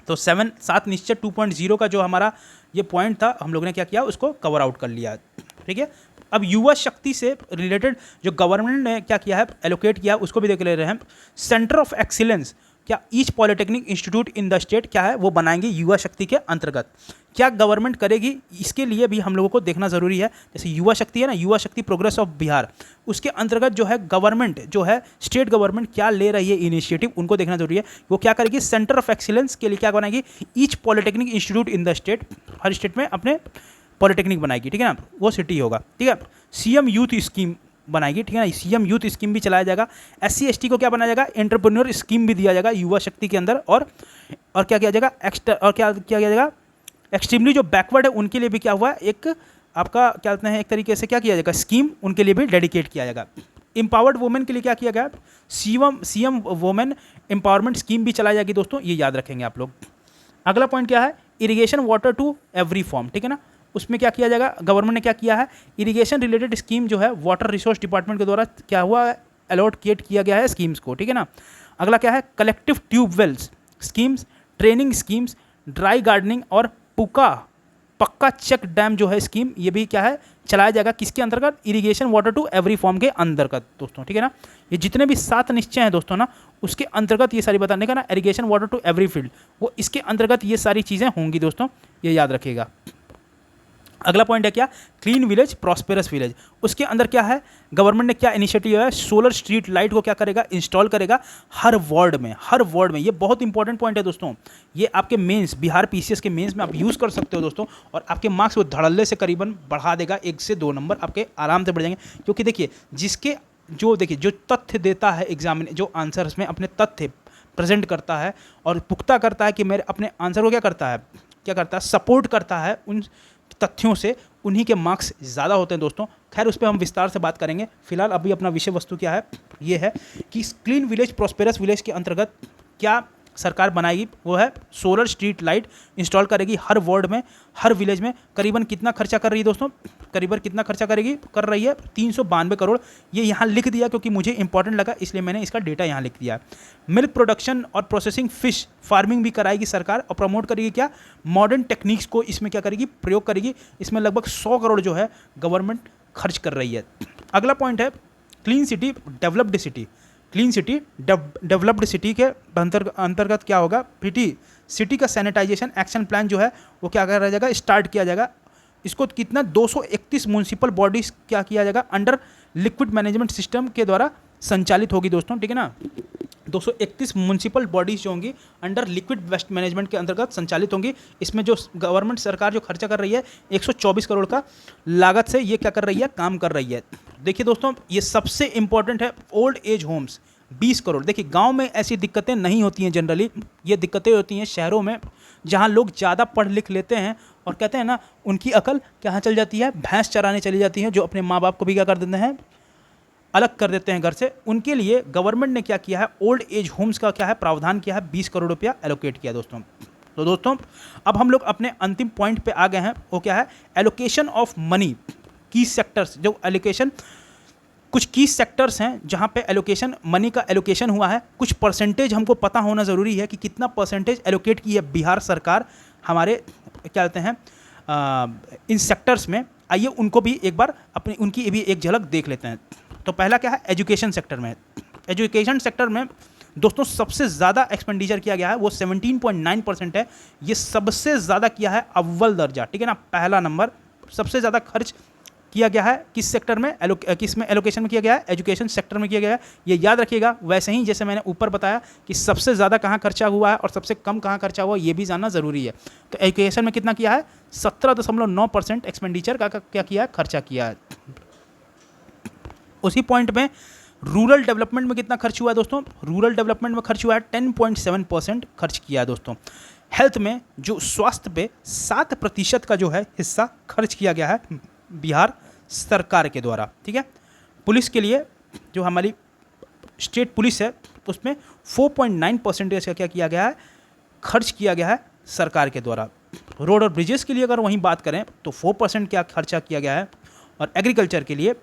S1: तो 7 निश्चय 2.0 का जो हमारा ये पॉइंट था, हम लोगों ने क्या किया उसको कवर आउट कर लिया, ठीक है। अब युवा शक्ति से रिलेटेड जो गवर्नमेंट ने क्या किया है एलोकेट किया उसको भी देख ले रहे हैं। सेंटर ऑफ एक्सीलेंस, क्या each polytechnic institute in the state क्या है वो बनाएंगे युवा शक्ति के अंतर्गत। क्या गवर्नमेंट करेगी, इसके लिए भी हम लोगों को देखना ज़रूरी है। जैसे युवा शक्ति है ना, युवा शक्ति प्रोग्रेस ऑफ बिहार, उसके अंतर्गत जो है गवर्नमेंट जो है स्टेट गवर्नमेंट क्या ले रही है इनिशिएटिव, उनको देखना जरूरी है। वो क्या करेगी सेंटर ऑफ एक्सीलेंस के लिए क्या बनाएगी each polytechnic institute in the state, her state में अपने पॉलिटेक्निक बनाएगी, ठीक है ना, वो सिटी होगा, ठीक है। सीएम यूथ स्कीम बनाएगी, ठीक है ना, सीएम यूथ स्कीम भी चलाया जाएगा। SC ST को क्या बनाया जाएगा एंटरप्रेन्योर स्कीम भी दिया जाएगा युवा शक्ति के अंदर, और क्या किया जाएगा और क्या किया जाएगा एक्सट्रीमली जो बैकवर्ड है उनके लिए भी क्या हुआ एक आपका क्या कहते हैं एक तरीके से क्या किया जाएगा स्कीम उनके लिए भी डेडिकेट किया जाएगा। एम्पावर्ड वुमेन के लिए क्या किया गया सीएम वुमेन एम्पावरमेंट स्कीम भी चलाई जाएगी दोस्तों, ये याद रखेंगे आप लोग। अगला पॉइंट क्या है irrigation water to every farm, ठीक है ना, उसमें क्या किया जाएगा गवर्नमेंट ने क्या किया है इरिगेशन रिलेटेड स्कीम जो है वाटर रिसोर्स डिपार्टमेंट के द्वारा क्या हुआ अलॉटकेट किया गया है स्कीम्स को, ठीक है ना। अगला क्या है collective tube wells schemes, training schemes, dry gardening और पक्का चेक डैम जो है स्कीम, ये भी क्या है चलाया जाएगा किसके अंतर्गत irrigation water to every farm के अंतर्गत दोस्तों, ठीक है ना। ये जितने भी 7 निश्चय हैं दोस्तों ना उसके अंतर्गत ये सारी बताने का ना irrigation water to every field वो इसके अंतर्गत ये सारी चीज़ें होंगी दोस्तों, ये याद रखिएगा। अगला पॉइंट है क्या क्लीन विलेज प्रॉस्पेरस विलेज, उसके अंदर क्या है गवर्नमेंट ने क्या इनिशिएटिव है सोलर स्ट्रीट लाइट को क्या करेगा इंस्टॉल करेगा हर वार्ड में। ये बहुत इंपॉर्टेंट पॉइंट है दोस्तों, ये आपके मेंस बिहार PCS के मेंस में आप यूज़ कर सकते हो दोस्तों, और आपके मार्क्स वो धड़ल्ले से करीबन बढ़ा देगा 1 से 2 नंबर आपके आराम से बढ़ जाएंगे। क्योंकि देखिए जो तथ्य देता है एग्जामिन जो आंसर्स में अपने तथ्य प्रेजेंट करता है और पुख्ता करता है कि मेरे अपने आंसर को क्या करता है सपोर्ट करता है उन तथ्यों से, उन्हीं के मार्क्स ज़्यादा होते हैं दोस्तों। खैर उस पर हम विस्तार से बात करेंगे। फिलहाल अभी अपना विषय वस्तु क्या है, ये है कि क्लीन विलेज प्रॉस्पेरस विलेज के अंतर्गत क्या सरकार बनाएगी, वो है सोलर स्ट्रीट लाइट इंस्टॉल करेगी हर वार्ड में, हर विलेज में। करीबन कितना खर्चा कर रही है दोस्तों, करीबन कितना खर्चा कर रही है 392 करोड़। ये यहाँ लिख दिया क्योंकि मुझे इंपॉर्टेंट लगा, इसलिए मैंने इसका डेटा यहाँ लिख दिया। मिल्क प्रोडक्शन और प्रोसेसिंग फिश फार्मिंग भी कराएगी सरकार और प्रमोट करेगी क्या, मॉडर्न टेक्निक्स को इसमें क्या करेगी, प्रयोग करेगी। इसमें लगभग 100 करोड़ जो है गवर्नमेंट खर्च कर रही है। अगला पॉइंट है clean city developed city. Clean city developed city के अंतर्गत क्या होगा, सिटी का सैनिटाइजेशन एक्शन प्लान जो है वो क्या करा जाएगा, स्टार्ट किया जाएगा। इसको कितना 231 म्यूनसिपल बॉडीज क्या किया जाएगा, अंडर लिक्विड मैनेजमेंट सिस्टम के द्वारा संचालित होगी दोस्तों, ठीक है ना। 231 म्यूनसिपल बॉडीज जो होंगी अंडर लिक्विड वेस्ट मैनेजमेंट के अंतर्गत संचालित होंगी। इसमें जो गवर्नमेंट सरकार जो खर्चा कर रही है 124 करोड़ का लागत से ये क्या कर रही है, काम कर रही है। देखिए दोस्तों ये सबसे इंपॉर्टेंट है, ओल्ड एज होम्स 20 करोड़। देखिए गांव में ऐसी दिक्कतें नहीं होती हैं जनरली, ये दिक्कतें होती हैं शहरों में, जहां लोग ज़्यादा पढ़ लिख लेते हैं और कहते हैं ना उनकी अकल कहाँ चल जाती है, भैंस चराने चली जाती है, जो अपने माँ बाप को भी क्या कर देते हैं, अलग कर देते हैं घर से। उनके लिए गवर्नमेंट ने क्या किया है, ओल्ड एज होम्स का क्या है प्रावधान किया है, 20 करोड़ रुपया एलोकेट किया दोस्तों। तो दोस्तों अब हम लोग अपने अंतिम पॉइंट पे आ गए हैं, वो क्या है, एलोकेशन ऑफ मनी की सेक्टर्स। जो एलोकेशन कुछ की सेक्टर्स हैं जहाँ पे एलोकेशन मनी का एलोकेशन हुआ है, कुछ परसेंटेज हमको पता होना ज़रूरी है कि कितना परसेंटेज एलोकेट की है बिहार सरकार हमारे क्या कहते हैं इन सेक्टर्स में। आइए उनको भी एक बार उनकी भी एक झलक देख लेते हैं। तो पहला क्या है, एजुकेशन सेक्टर में। एजुकेशन सेक्टर में दोस्तों सबसे ज़्यादा एक्सपेंडिचर किया गया है, वो 17.9% है। ये सबसे ज़्यादा किया है अव्वल दर्जा, ठीक है ना, पहला नंबर सबसे ज़्यादा खर्च किया गया है किस सेक्टर में, किस में एलोकेशन में किया गया है, एजुकेशन सेक्टर में किया गया है। ये याद रखिएगा। वैसे ही जैसे मैंने ऊपर बताया कि सबसे ज़्यादा कहाँ खर्चा हुआ है और सबसे कम कहाँ खर्चा हुआ, ये भी जानना ज़रूरी है। तो एजुकेशन में कितना किया है, 17.9% एक्सपेंडिचर का क्या किया है, खर्चा किया है। उसी पॉइंट में रूरल डेवलपमेंट में कितना खर्च हुआ है दोस्तों, रूरल डेवलपमेंट में खर्च हुआ है 10.7% खर्च किया है दोस्तों। हेल्थ में जो स्वास्थ्य पे 7% का जो है हिस्सा खर्च किया गया है बिहार सरकार के द्वारा, ठीक है। पुलिस के लिए जो हमारी स्टेट पुलिस है उसमें 4.9% का क्या किया गया है, खर्च किया गया है सरकार के द्वारा। रोड और ब्रिजेस के लिए अगर वहीं बात करें तो 4% क्या खर्चा किया गया है, और एग्रीकल्चर के लिए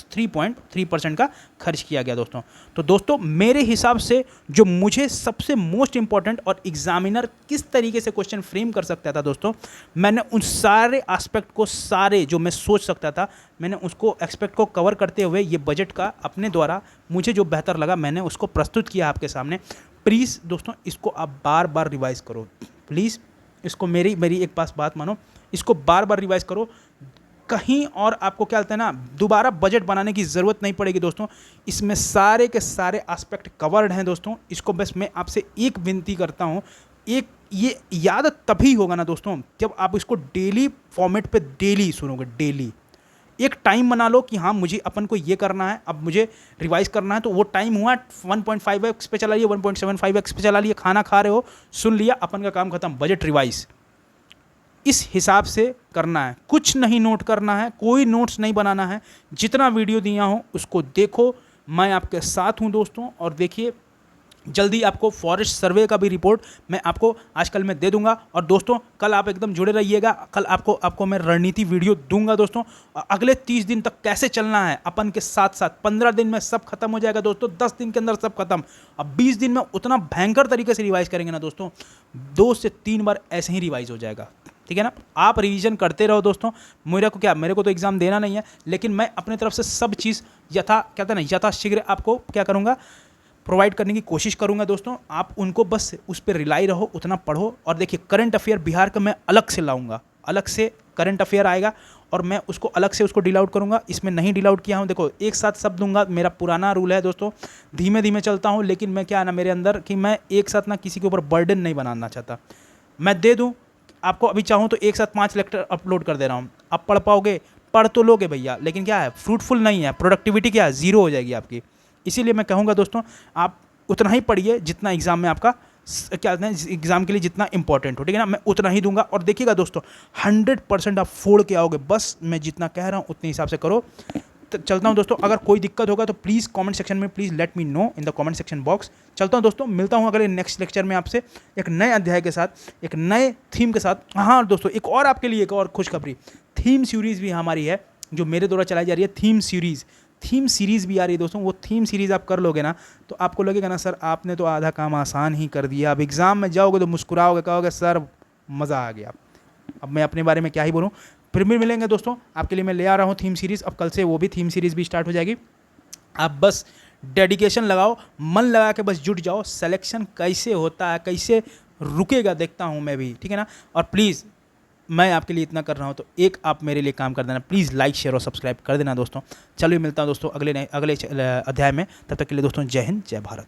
S1: 3.3% का खर्च किया गया दोस्तों। तो दोस्तों मेरे हिसाब से जो मुझे सबसे मोस्ट इंपॉर्टेंट और एग्जामिनर किस तरीके से क्वेश्चन फ्रेम कर सकता था दोस्तों, मैंने उन सारे एस्पेक्ट को, सारे जो मैं सोच सकता था, मैंने उसको एस्पेक्ट को कवर करते हुए ये बजट का अपने द्वारा मुझे जो बेहतर लगा मैंने उसको प्रस्तुत किया आपके सामने। प्लीज़ दोस्तों इसको आप बार बार रिवाइज़ करो, प्लीज़ इसको मेरी एक पास बात मानो, इसको बार बार रिवाइज़ करो। कहीं और आपको क्या कहते हैं ना, दोबारा बजट बनाने की ज़रूरत नहीं पड़ेगी दोस्तों। इसमें सारे के सारे एस्पेक्ट कवर्ड हैं दोस्तों। इसको बस मैं आपसे एक विनती करता हूँ, एक ये याद तभी होगा ना दोस्तों जब आप इसको डेली फॉर्मेट पे डेली सुनोगे। डेली एक टाइम बना लो कि हाँ मुझे अपन को ये करना है, अब मुझे रिवाइज करना है, तो वो टाइम हुआ 1.5x पे चला लिया, 1.75x पे चला लिया, खाना खा रहे हो, सुन लिया, अपन का काम खत्म, बजट रिवाइज। इस हिसाब से करना है, कुछ नहीं नोट करना है, कोई नोट्स नहीं बनाना है। जितना वीडियो दिया हूँ उसको देखो, मैं आपके साथ हूँ दोस्तों। और देखिए जल्दी आपको फॉरेस्ट सर्वे का भी रिपोर्ट मैं आपको आजकल मैं दे दूंगा। और दोस्तों कल आप एकदम जुड़े रहिएगा, कल आपको मैं रणनीति वीडियो दूंगा दोस्तों। अगले 30 दिन तक कैसे चलना है अपन के साथ साथ, 15 दिन में सब खत्म हो जाएगा दोस्तों, 10 दिन के अंदर सब खत्म। अब 20 दिन में उतना भयंकर तरीके से रिवाइज करेंगे ना दोस्तों, 2 से 3 बार ऐसे ही रिवाइज हो जाएगा, ठीक है ना। आप रिवीजन करते रहो दोस्तों। मेरे को तो एग्जाम देना नहीं है, लेकिन मैं अपने तरफ से सब चीज़ यथाशीघ्र आपको क्या करूँगा, प्रोवाइड करने की कोशिश करूंगा दोस्तों। आप उनको बस उस पर रिलाई रहो, उतना पढ़ो। और देखिए करंट अफेयर बिहार का मैं अलग से लाऊंगा, अलग से करंट अफेयर आएगा और मैं उसको अलग से उसको डील आउट करूंगा। इसमें नहीं डील आउट किया हूं, देखो एक साथ सब दूंगा, मेरा पुराना रूल है दोस्तों। धीमे धीमे चलता हूं, लेकिन मैं क्या ना मेरे अंदर कि मैं एक साथ ना किसी के ऊपर बर्डन नहीं बनाना चाहता। मैं दे दूँ आपको, अभी चाहूँ तो एक साथ 5 लेक्चर अपलोड कर दे रहा हूँ। आप पढ़ पाओगे, पढ़ तो लोगे भैया, लेकिन क्या है फ्रूटफुल नहीं है, प्रोडक्टिविटी क्या है, ज़ीरो हो जाएगी आपकी। इसीलिए मैं कहूँगा दोस्तों आप उतना ही पढ़िए जितना एग्ज़ाम में आपका क्या कहते हैं, एग्ज़ाम के लिए जितना इंपॉर्टेंट हो, ठीक है ना। मैं उतना ही दूंगा और देखिएगा दोस्तों 100% आप फोड़ के आओगे। बस मैं जितना कह रहा हूँ उतने हिसाब से करो। तो चलता हूँ दोस्तों, अगर कोई दिक्कत होगा तो प्लीज़ कमेंट सेक्शन में please let me know in the comment section box. चलता हूँ दोस्तों, मिलता हूँ अगले नेक्स्ट लेक्चर में आपसे एक नए अध्याय के साथ, एक नए थीम के साथ। हाँ दोस्तों, एक और आपके लिए एक और खुशखबरी, थीम सीरीज़ भी हमारी है जो मेरे द्वारा चलाई जा रही है। थीम सीरीज़ भी आ रही है दोस्तों। वो थीम सीरीज़ आप कर लोगे ना तो आपको लगेगा ना सर आपने तो आधा काम आसान ही कर दिया। अब एग्ज़ाम में जाओगे तो मुस्कुराओगे, कहोगे सर मज़ा आ गया। अब मैं अपने बारे में क्या ही बोलूँ। फिर भी मिलेंगे दोस्तों, आपके लिए मैं ले आ रहा हूँ थीम सीरीज़। अब कल से वो भी थीम सीरीज़ भी स्टार्ट हो जाएगी। आप बस डेडिकेशन लगाओ, मन लगा के बस जुट जाओ। सिलेक्शन कैसे होता है, कैसे रुकेगा देखता हूँ मैं भी, ठीक है ना। और प्लीज़ मैं आपके लिए इतना कर रहा हूँ तो एक आप मेरे लिए काम कर देना, प्लीज़ लाइक शेयर और सब्सक्राइब कर देना दोस्तों। चलिए मिलता हूँ दोस्तों अगले अध्याय में। तब तक के लिए दोस्तों जय हिंद, जय भारत।